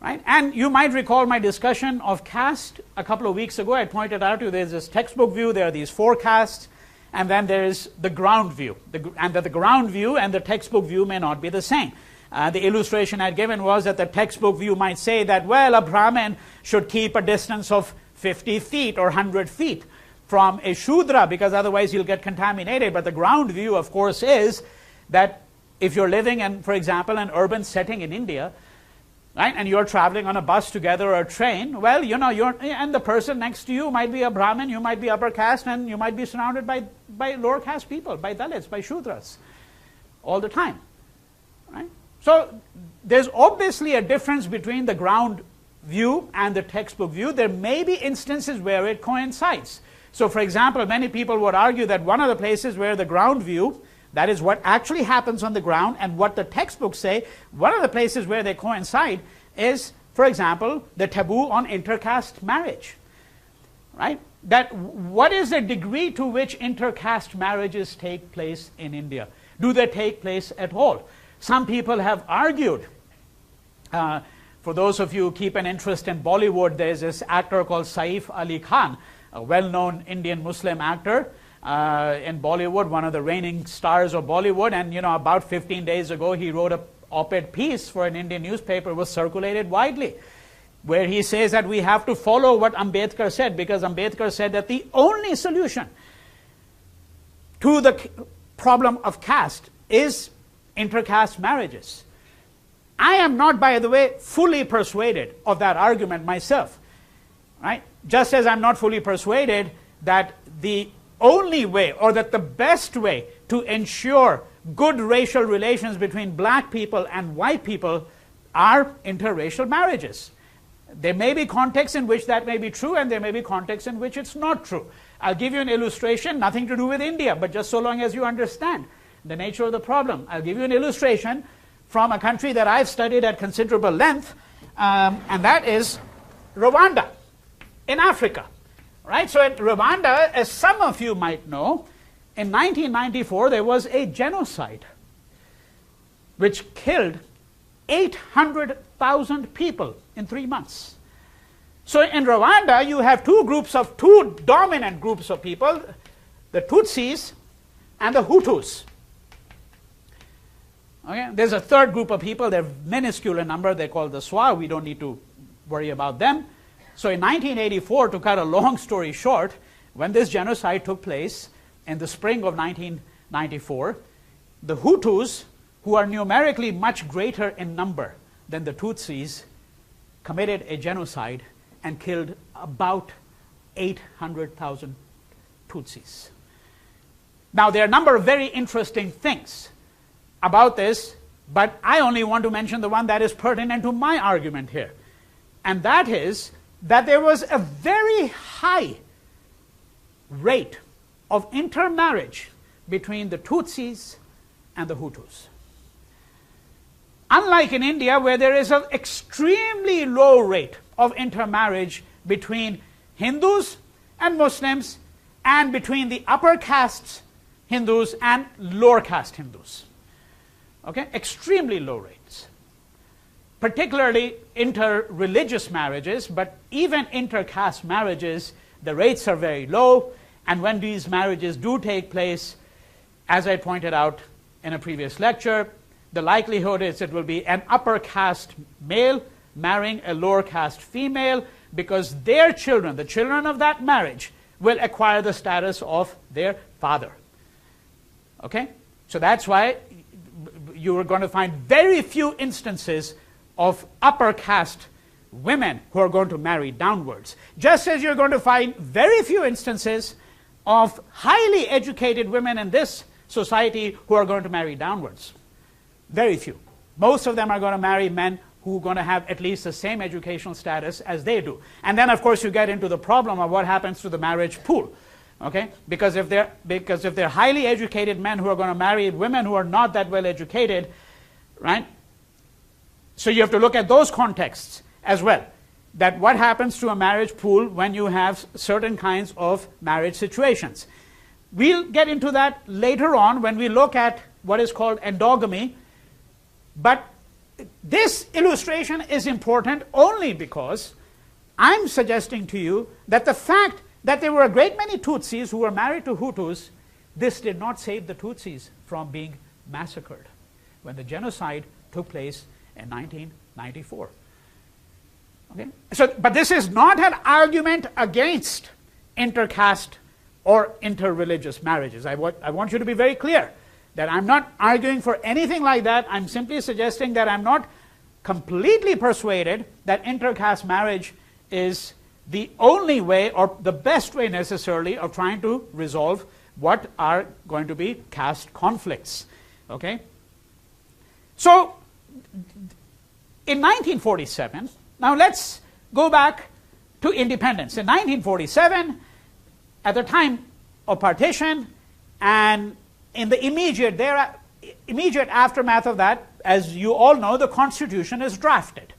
Right? And you might recall my discussion of caste a couple of weeks ago. I pointed out to you there's this textbook view, there are these 4 castes, and then there is the ground view. And that the ground view and the textbook view may not be the same. The illustration I'd given was that the textbook view might say that, well, a Brahmin should keep a distance of 50 feet or 100 feet from a Shudra, because otherwise he'll get contaminated. But the ground view, of course, is that if you're living in, for example, an urban setting in India, right, and you're traveling on a bus together or a train, well, you know, and the person next to you might be a Brahmin, you might be upper caste, and you might be surrounded by lower caste people, by Dalits, by Shudras, all the time. Right? So there's obviously a difference between the ground view and the textbook view. There may be instances where it coincides. So, for example, many people would argue that one of the places where the ground view, that is what actually happens on the ground, and what the textbooks say, one of the places where they coincide is, for example, the taboo on intercaste marriage. Right? That what is the degree to which intercaste marriages take place in India? Do they take place at all? Some people have argued, for those of you who keep an interest in Bollywood, there's this actor called Saif Ali Khan, a well-known Indian Muslim actor in Bollywood, one of the reigning stars of Bollywood, and about 15 days ago he wrote an op-ed piece for an Indian newspaper, was circulated widely, where he says that we have to follow what Ambedkar said, because Ambedkar said that the only solution to the problem of caste is intercaste marriages. I am not, by the way, fully persuaded of that argument myself. Right? Just as I'm not fully persuaded that the only way, or that the best way to ensure good racial relations between black people and white people are interracial marriages. There may be contexts in which that may be true, and there may be contexts in which it's not true. I'll give you an illustration, nothing to do with India, but just so long as you understand the nature of the problem. I'll give you an illustration from a country that I've studied at considerable length, and that is Rwanda in Africa. Right? So in Rwanda, as some of you might know, in 1994 there was a genocide which killed 800,000 people in 3 months. So in Rwanda you have two dominant groups of people, the Tutsis and the Hutus. Okay? There's a third group of people, they're minuscule in number, they're called the Swa, we don't need to worry about them. So in 1984, to cut a long story short, when this genocide took place in the spring of 1994, the Hutus, who are numerically much greater in number than the Tutsis, committed a genocide and killed about 800,000 Tutsis. Now, there are a number of very interesting things about this, but I only want to mention the one that is pertinent to my argument here. And that is that there was a very high rate of intermarriage between the Tutsis and the Hutus. Unlike in India, where there is an extremely low rate of intermarriage between Hindus and Muslims, and between the upper castes Hindus and lower caste Hindus. Okay? Extremely low rates. Particularly inter-religious marriages, but even inter-caste marriages, the rates are very low, and when these marriages do take place, as I pointed out in a previous lecture, the likelihood is it will be an upper caste male marrying a lower caste female, because their children, the children of that marriage, will acquire the status of their father. Okay? So that's why you are going to find very few instances of upper caste women who are going to marry downwards. Just as you're going to find very few instances of highly educated women in this society who are going to marry downwards. Very few. Most of them are going to marry men who are going to have at least the same educational status as they do. And then, of course, you get into the problem of what happens to the marriage pool. Okay? Because if they're highly educated men who are going to marry women who are not that well educated, right? So you have to look at those contexts as well. That what happens to a marriage pool when you have certain kinds of marriage situations. We'll get into that later on when we look at what is called endogamy. But this illustration is important only because I'm suggesting to you that the fact that there were a great many Tutsis who were married to Hutus, this did not save the Tutsis from being massacred when the genocide took place in 1994. Okay? So, but this is not an argument against intercaste or interreligious marriages. I want you to be very clear that I'm not arguing for anything like that. I'm simply suggesting that I'm not completely persuaded that intercaste marriage is the only way or the best way necessarily of trying to resolve what are going to be caste conflicts. Okay? So, in 1947, now let's go back to independence. In 1947, at the time of partition, and in the immediate aftermath of that, as you all know, the Constitution is drafted.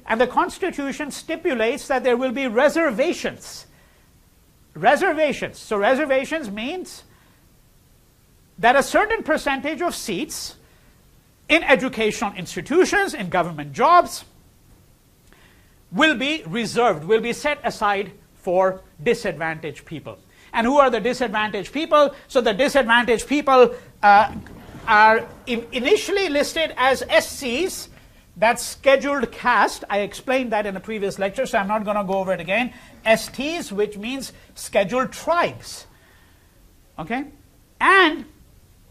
And the Constitution stipulates that there will be reservations. Reservations. So reservations means that a certain percentage of seats in educational institutions, in government jobs, will be reserved, will be set aside for disadvantaged people. And who are the disadvantaged people? So the disadvantaged people are initially listed as SCs, that's scheduled caste. I explained that in a previous lecture, so I'm not going to go over it again. STs, which means scheduled tribes. Okay? And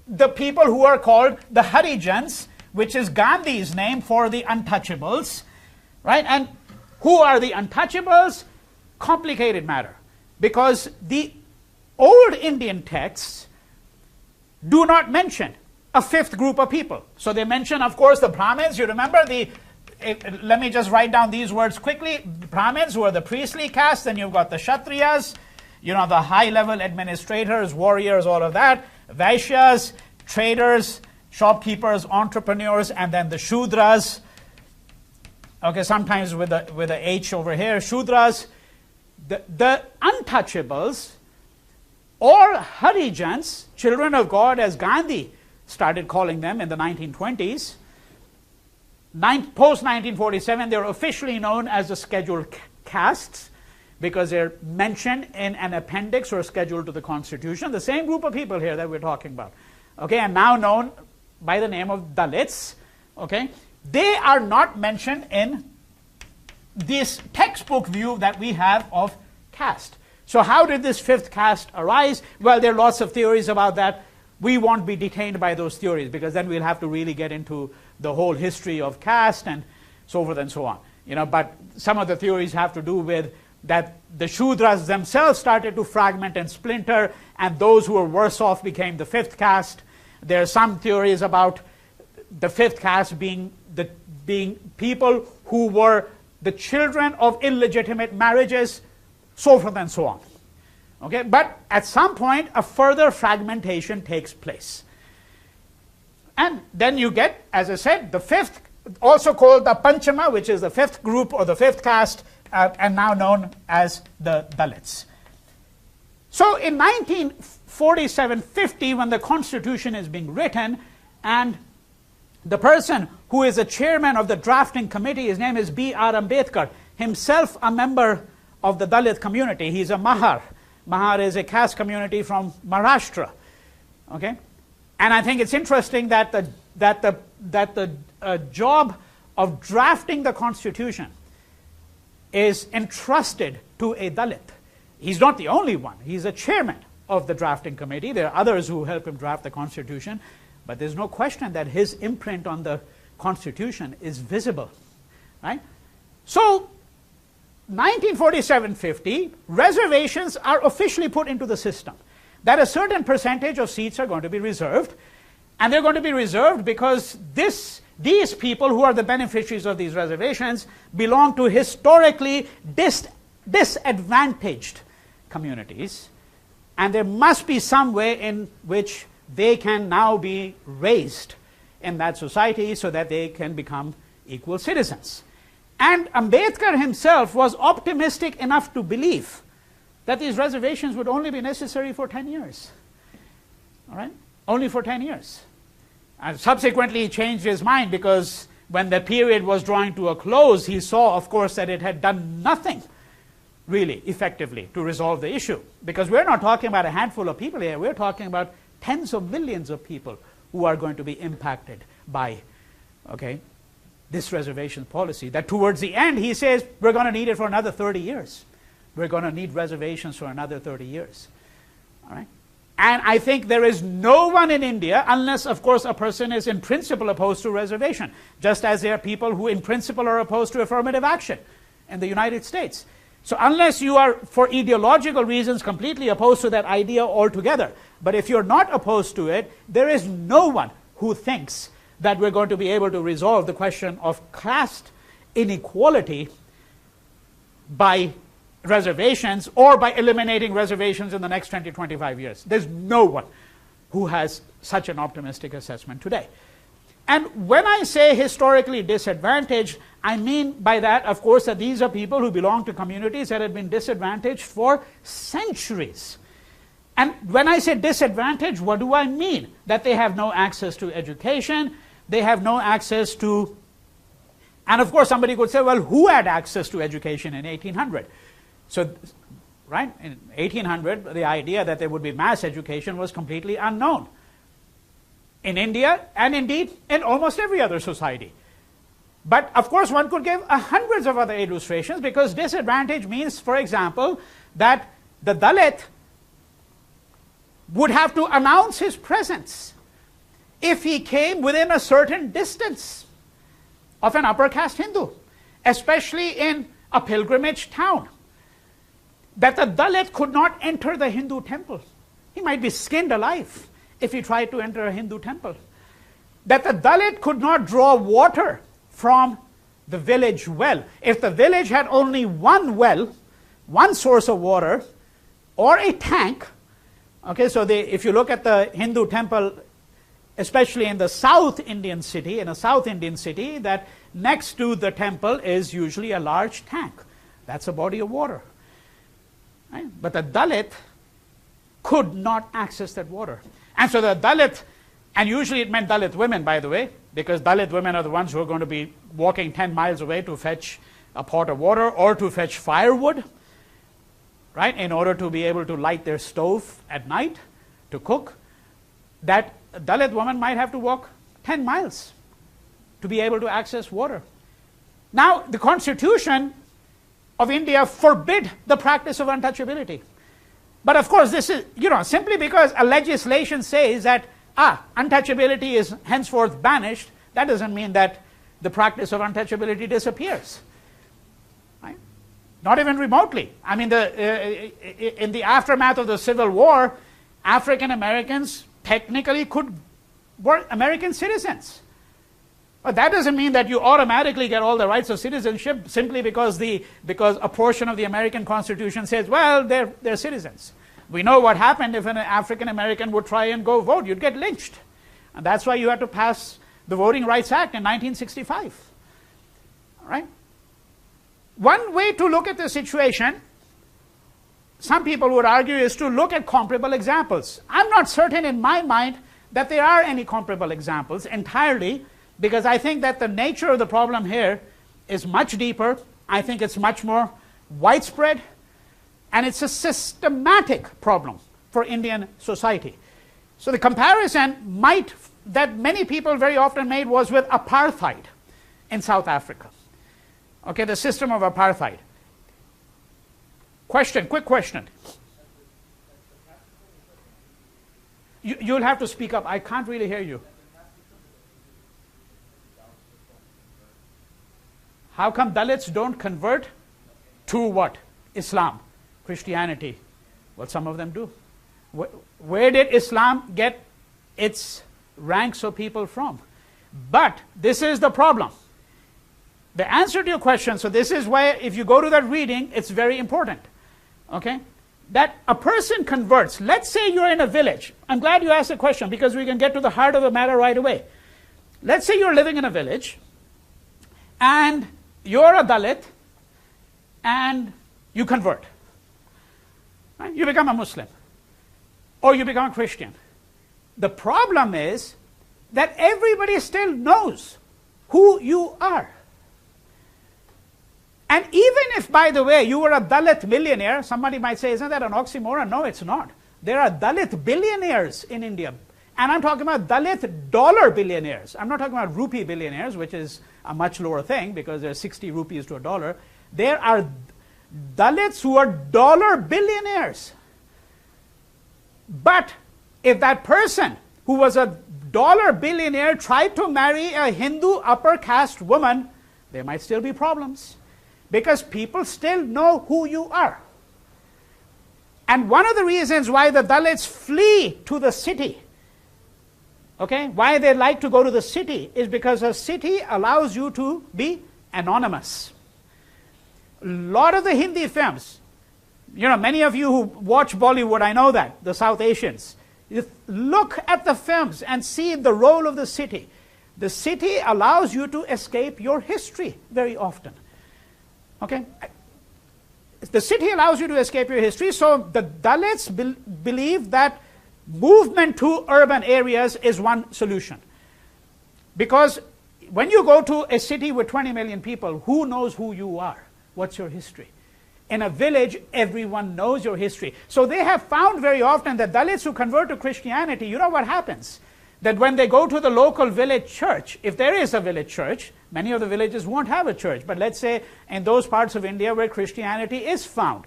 the people who are called the Harijans, which is Gandhi's name for the untouchables. Right? And who are the untouchables? Complicated matter. Because the old Indian texts do not mention a fifth group of people. So they mention, of course, the Brahmins. You remember let me just write down these words quickly. Brahmins, who are the priestly caste, then you've got the Kshatriyas, the high-level administrators, warriors, all of that. Vaishyas, traders, shopkeepers, entrepreneurs, and then the Shudras. Okay, sometimes with a H over here, Shudras. The untouchables, or Harijans, children of God, as Gandhi started calling them in the 1920s. Post-1947, they're officially known as the scheduled castes because they're mentioned in an appendix or schedule to the Constitution. The same group of people here that we're talking about. Okay, and now known by the name of Dalits. Okay, they are not mentioned in this textbook view that we have of caste. So how did this fifth caste arise? Well, there are lots of theories about that. We won't be detained by those theories because then we'll have to really get into the whole history of caste and so forth and so on. But some of the theories have to do with that the Shudras themselves started to fragment and splinter, and those who were worse off became the fifth caste. There are some theories about the fifth caste being people who were the children of illegitimate marriages, so forth and so on. Okay, but at some point, a further fragmentation takes place. And then you get, as I said, the fifth, also called the Panchama, which is the fifth group or the fifth caste, and now known as the Dalits. So in 1947-50, when the Constitution is being written, and the person who is the chairman of the drafting committee, his name is B.R. Ambedkar, himself a member of the Dalit community. He's a Mahar. Mahar is a caste community from Maharashtra. Okay, and I think it's interesting that the job of drafting the Constitution is entrusted to a Dalit. He's not the only one. He's a chairman of the drafting committee. There are others who help him draft the Constitution, but there's no question that his imprint on the Constitution is visible, right? So 1947-50, reservations are officially put into the system, that a certain percentage of seats are going to be reserved, and they're going to be reserved because these people who are the beneficiaries of these reservations belong to historically disadvantaged communities, and there must be some way in which they can now be raised in that society so that they can become equal citizens. And Ambedkar himself was optimistic enough to believe that these reservations would only be necessary for 10 years. All right? Only for 10 years. And subsequently he changed his mind because when the period was drawing to a close, he saw, of course, that it had done nothing really effectively to resolve the issue. Because we're not talking about a handful of people here, we're talking about tens of millions of people who are going to be impacted by, this reservation policy. That towards the end, he says, we're going to need it for another 30 years. We're going to need reservations for another 30 years. All right? And I think there is no one in India, unless, of course, a person is in principle opposed to reservation, just as there are people who in principle are opposed to affirmative action in the United States. So unless you are, for ideological reasons, completely opposed to that idea altogether, but if you're not opposed to it, there is no one who thinks that we're going to be able to resolve the question of caste inequality by reservations or by eliminating reservations in the next 20, 25 years. There's no one who has such an optimistic assessment today. And when I say historically disadvantaged, I mean by that, of course, that these are people who belong to communities that have been disadvantaged for centuries. And when I say disadvantaged, what do I mean? That they have no access to education, they have no access to, and of course somebody could say, well, who had access to education in 1800? So, right, in 1800, the idea that there would be mass education was completely unknown. In India, and indeed in almost every other society. But of course one could give hundreds of other illustrations, because disadvantage means, for example, that the Dalit would have to announce his presence if he came within a certain distance of an upper caste Hindu, especially in a pilgrimage town. That the Dalit could not enter the Hindu temple. He might be skinned alive if he tried to enter a Hindu temple. That the Dalit could not draw water from the village well. If the village had only one well, one source of water, or a tank, okay, so if you look at the Hindu temple, especially in the South Indian city, that next to the temple is usually a large tank. That's a body of water. Right? But the Dalit could not access that water. And so the Dalit, and usually it meant Dalit women, by the way, because Dalit women are the ones who are going to be walking 10 miles away to fetch a pot of water or to fetch firewood, right, in order to be able to light their stove at night to cook. That Dalit woman might have to walk 10 miles to be able to access water. Now, the Constitution of India forbid the practice of untouchability. But of course, this is, simply because a legislation says that, untouchability is henceforth banished, that doesn't mean that the practice of untouchability disappears. Right? Not even remotely. I mean, in the aftermath of the Civil War, African Americans technically were American citizens. But that doesn't mean that you automatically get all the rights of citizenship simply because a portion of the American Constitution says, well, they're citizens. We know what happened if an African American would try and go vote. You'd get lynched. And that's why you had to pass the Voting Rights Act in 1965. All right? One way to look at the situation, some people would argue, is to look at comparable examples. I'm not certain in my mind that there are any comparable examples entirely, because I think that the nature of the problem here is much deeper. I think it's much more widespread, and it's a systematic problem for Indian society. So the comparison that many people very often made was with apartheid in South Africa. Okay, the system of apartheid. Quick question. You'll have to speak up. I can't really hear you. How come Dalits don't convert to what? Islam, Christianity. Well, some of them do. Where did Islam get its ranks of people from? But this is the problem. The answer to your question, so this is why if you go to that reading, it's very important. Okay? That a person converts. Let's say you're in a village. I'm glad you asked the question because we can get to the heart of the matter right away. Let's say you're living in a village and you're a Dalit and you convert. Right? You become a Muslim or you become a Christian. The problem is that everybody still knows who you are. And even if, by the way, you were a Dalit millionaire, somebody might say, isn't that an oxymoron? No, it's not. There are Dalit billionaires in India. And I'm talking about Dalit dollar billionaires. I'm not talking about rupee billionaires, which is a much lower thing because there's 60 rupees to a dollar. There are Dalits who are dollar billionaires. But if that person who was a dollar billionaire tried to marry a Hindu upper caste woman, there might still be problems. Because people still know who you are. And one of the reasons why the Dalits flee to the city, okay, why they like to go to the city, is because a city allows you to be anonymous. A lot of the Hindi films, many of you who watch Bollywood, I know that, the South Asians, you look at the films and see the role of the city. The city allows you to escape your history very often. Okay? The city allows you to escape your history, so the Dalits believe that movement to urban areas is one solution. Because when you go to a city with 20 million people, who knows who you are? What's your history? In a village, everyone knows your history. So they have found very often that Dalits who convert to Christianity, you know what happens? That when they go to the local village church, if there is a village church, many of the villages won't have a church, but let's say in those parts of India where Christianity is found.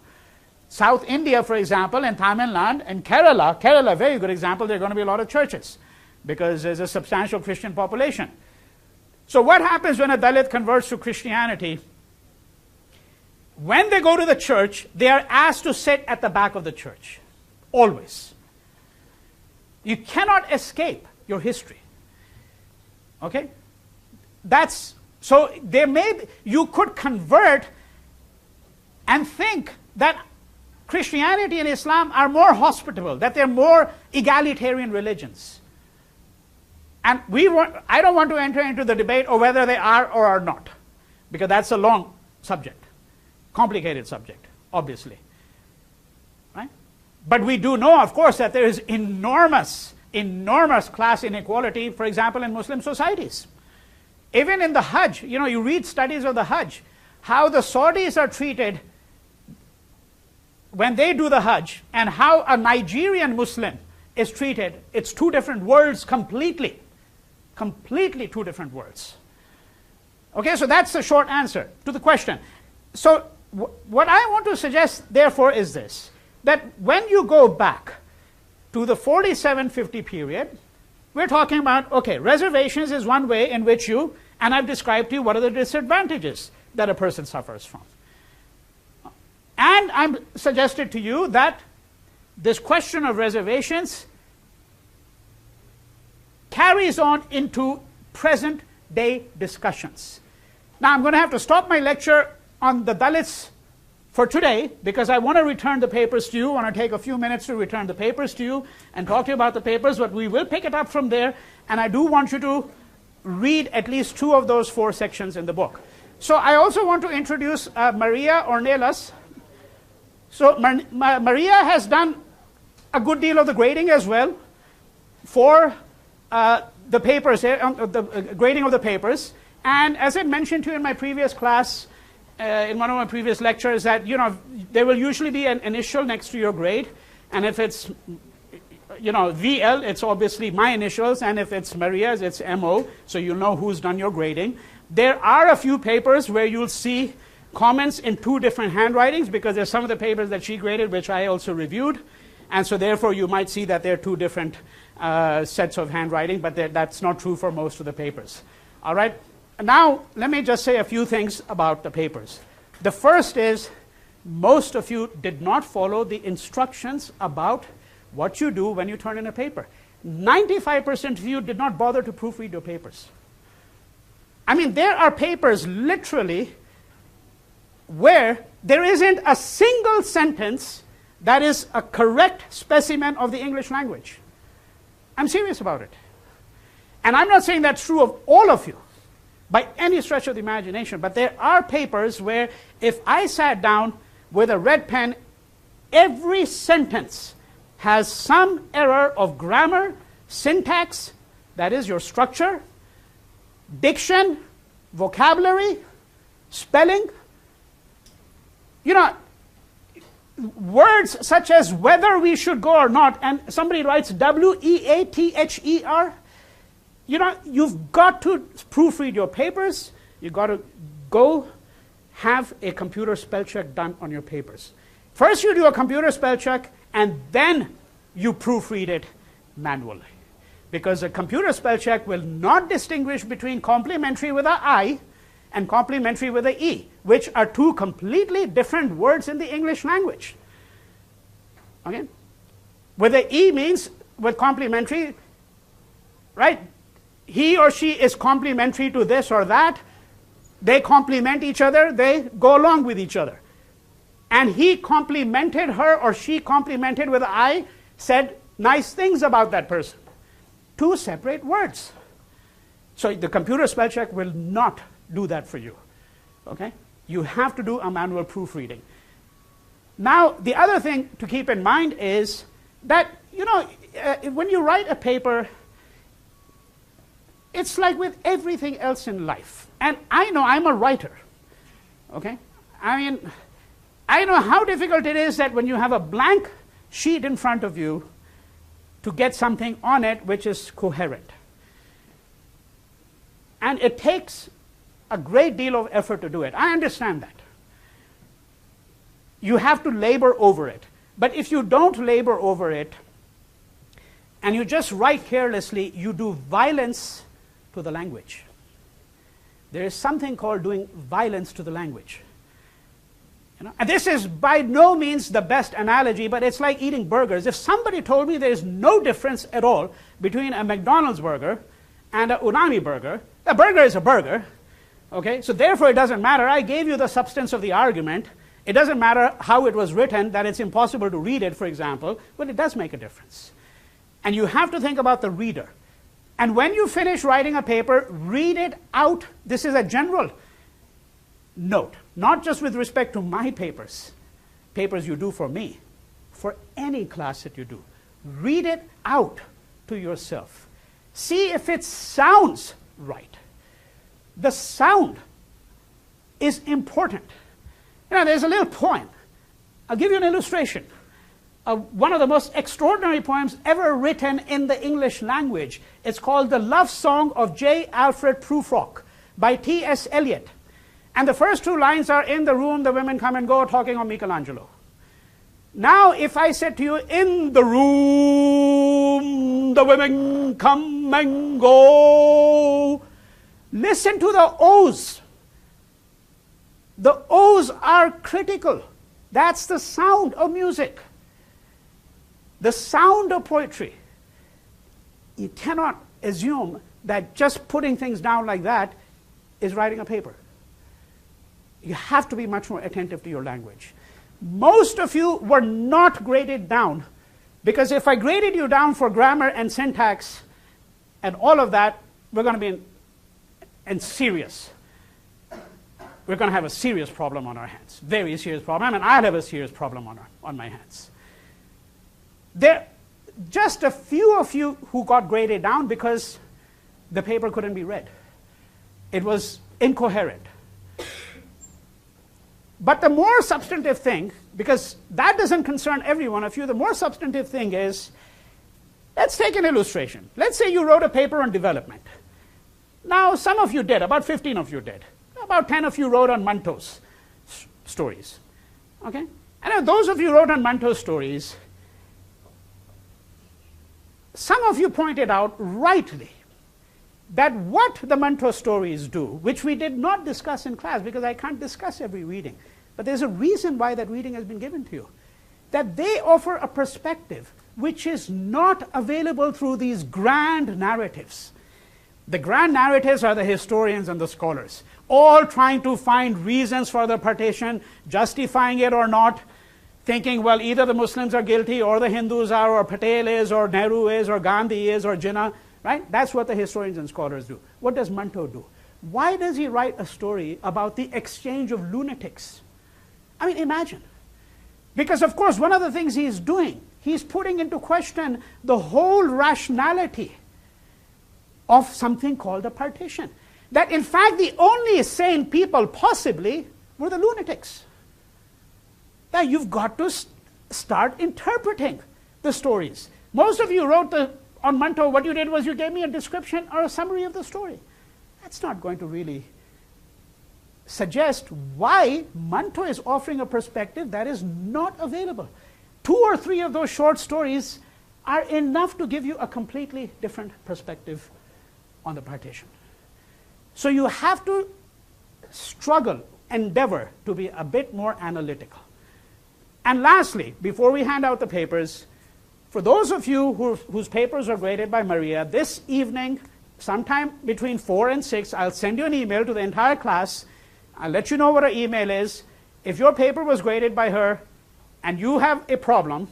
South India, for example, in Tamil Nadu and Kerala, very good example, there are going to be a lot of churches because there's a substantial Christian population. So what happens when a Dalit converts to Christianity? When they go to the church, they are asked to sit at the back of the church. Always. You cannot escape your history. Okay? So you could convert and think that Christianity and Islam are more hospitable, that they're more egalitarian religions. And I don't want to enter into the debate of whether they are or are not, because that's a long subject, complicated subject, obviously. Right? But we do know, of course, that there is enormous class inequality, for example, in Muslim societies. Even in the Hajj, you read studies of the Hajj, how the Saudis are treated when they do the Hajj, and how a Nigerian Muslim is treated. It's two different worlds completely. Completely two different worlds. Okay, so that's the short answer to the question. So what I want to suggest, therefore, is this, that when you go back to the 47-50 period, we're talking about, okay, reservations is one way in which and I've described to you what are the disadvantages that a person suffers from. And I'm suggested to you that this question of reservations carries on into present day discussions. Now I'm going to have to stop my lecture on the Dalits for today because I want to return the papers to you. I want to take a few minutes to return the papers to you and talk to you about the papers, but we will pick it up from there, and I do want you to read at least 2 of those 4 sections in the book. So I also want to introduce Maria Ornelas. So Maria has done a good deal of the grading as well for the papers, the grading of the papers. And as I mentioned to you in my previous class, in one of my previous lectures, that there will usually be an initial next to your grade, and if it's VL, it's obviously my initials, and if it's Maria's, it's MO, so you'll know who's done your grading. There are a few papers where you'll see comments in 2 different handwritings, because there's some of the papers that she graded which I also reviewed, and so therefore you might see that there are 2 different sets of handwriting, but that's not true for most of the papers. All right? Now let me just say a few things about the papers. The first is, most of you did not follow the instructions about what you do when you turn in a paper. 95% of you did not bother to proofread your papers. I mean, there are papers literally where there isn't a single sentence that is a correct specimen of the English language. I'm serious about it. And I'm not saying that's true of all of you by any stretch of the imagination, but there are papers where if I sat down with a red pen, every sentence has some error of grammar, syntax, that is your structure, diction, vocabulary, spelling. Words such as whether we should go or not, and somebody writes WEATHER, you've got to proofread your papers. You've got to go have a computer spell check done on your papers. First you do a computer spell check, and then you proofread it manually. Because a computer spell check will not distinguish between complementary with an I and complementary with an E, which are 2 completely different words in the English language. Okay? With an E means, with complementary, right? He or she is complementary to this or that. They complement each other, they go along with each other. And he complimented her, or she complimented with I, said nice things about that person. Two separate words. So the computer spell check will not do that for you. Okay? You have to do a manual proofreading. Now, the other thing to keep in mind is that, when you write a paper, it's like with everything else in life. And I know I'm a writer. Okay? I mean, I know how difficult it is that when you have a blank sheet in front of you to get something on it which is coherent. And it takes a great deal of effort to do it. I understand that. You have to labor over it. But if you don't labor over it, and you just write carelessly, you do violence to the language. There is something called doing violence to the language. And this is by no means the best analogy, but it's like eating burgers. If somebody told me there is no difference at all between a McDonald's burger and a unami burger, a burger is a burger. Okay? So therefore it doesn't matter. I gave you the substance of the argument. It doesn't matter how it was written, that it's impossible to read it, for example, but it does make a difference. And you have to think about the reader. And when you finish writing a paper, read it out. This is a general note, not just with respect to my papers you do for me, for any class that you do. Read it out to yourself. See if it sounds right. The sound is important. There's a little poem. I'll give you an illustration. One of the most extraordinary poems ever written in the English language. It's called The Love Song of J. Alfred Prufrock by T.S. Eliot. And the first two lines are, in the room the women come and go, talking of Michelangelo. Now, if I said to you, in the room the women come and go, listen to the O's. The O's are critical. That's the sound of music. The sound of poetry. You cannot assume that just putting things down like that is writing a paper. You have to be much more attentive to your language. Most of you were not graded down, because if I graded you down for grammar and syntax and all of that, we're going to be in serious. We're going to have a serious problem on our hands. Very serious problem, and I'll have a serious problem on my hands. There just a few of you who got graded down because the paper couldn't be read. It was incoherent. But the more substantive thing, because that doesn't concern every one of you, the more substantive thing is, let's take an illustration. Let's say you wrote a paper on development. Now, some of you did, about 15 of you did. About 10 of you wrote on Manto's stories. Okay? And those of you who wrote on Manto's stories, some of you pointed out rightly that what the Manto stories do, which we did not discuss in class because I can't discuss every reading, but there's a reason why that reading has been given to you, that they offer a perspective which is not available through these grand narratives. The grand narratives are the historians and the scholars, all trying to find reasons for the partition, justifying it or not, thinking, well, either the Muslims are guilty, or the Hindus are, or Patel is, or Nehru is, or Gandhi is, or Jinnah, right? That's what the historians and scholars do. What does Manto do? Why does he write a story about the exchange of lunatics? I mean, imagine. Because, of course, one of the things he's doing, he's putting into question the whole rationality of something called a partition. That, in fact, the only sane people possibly were the lunatics. Now, you've got to start interpreting the stories. Most of you wrote on Manto, what you did was you gave me a description or a summary of the story. That's not going to really suggest why Manto is offering a perspective that is not available. 2 or 3 of those short stories are enough to give you a completely different perspective on the partition. So you have to struggle, endeavor to be a bit more analytical. And lastly, before we hand out the papers, for those of you whose papers are graded by Maria, this evening sometime between 4 and 6, I'll send you an email to the entire class. I'll let you know what her email is. If your paper was graded by her and you have a problem,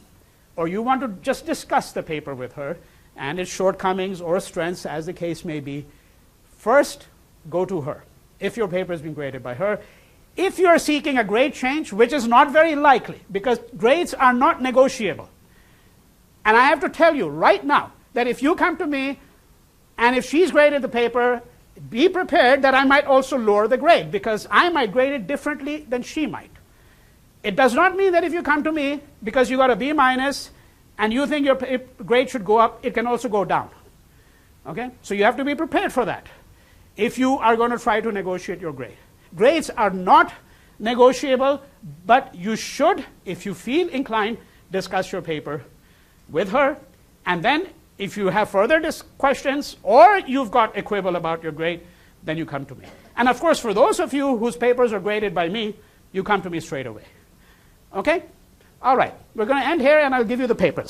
or you want to just discuss the paper with her and its shortcomings or strengths, as the case may be, first go to her if your paper has been graded by her. If you're seeking a grade change, which is not very likely, because grades are not negotiable, and I have to tell you right now that if you come to me and if she's graded the paper, be prepared that I might also lower the grade, because I might grade it differently than she might. It does not mean that if you come to me because you got a B minus and you think your grade should go up, it can also go down. Okay? So you have to be prepared for that if you are going to try to negotiate your grade. Grades are not negotiable, but you should, if you feel inclined, discuss your paper with her. And then if you have further questions or you've got a quibble about your grade, then you come to me. And of course, for those of you whose papers are graded by me, you come to me straight away. Okay? All right. We're going to end here and I'll give you the papers.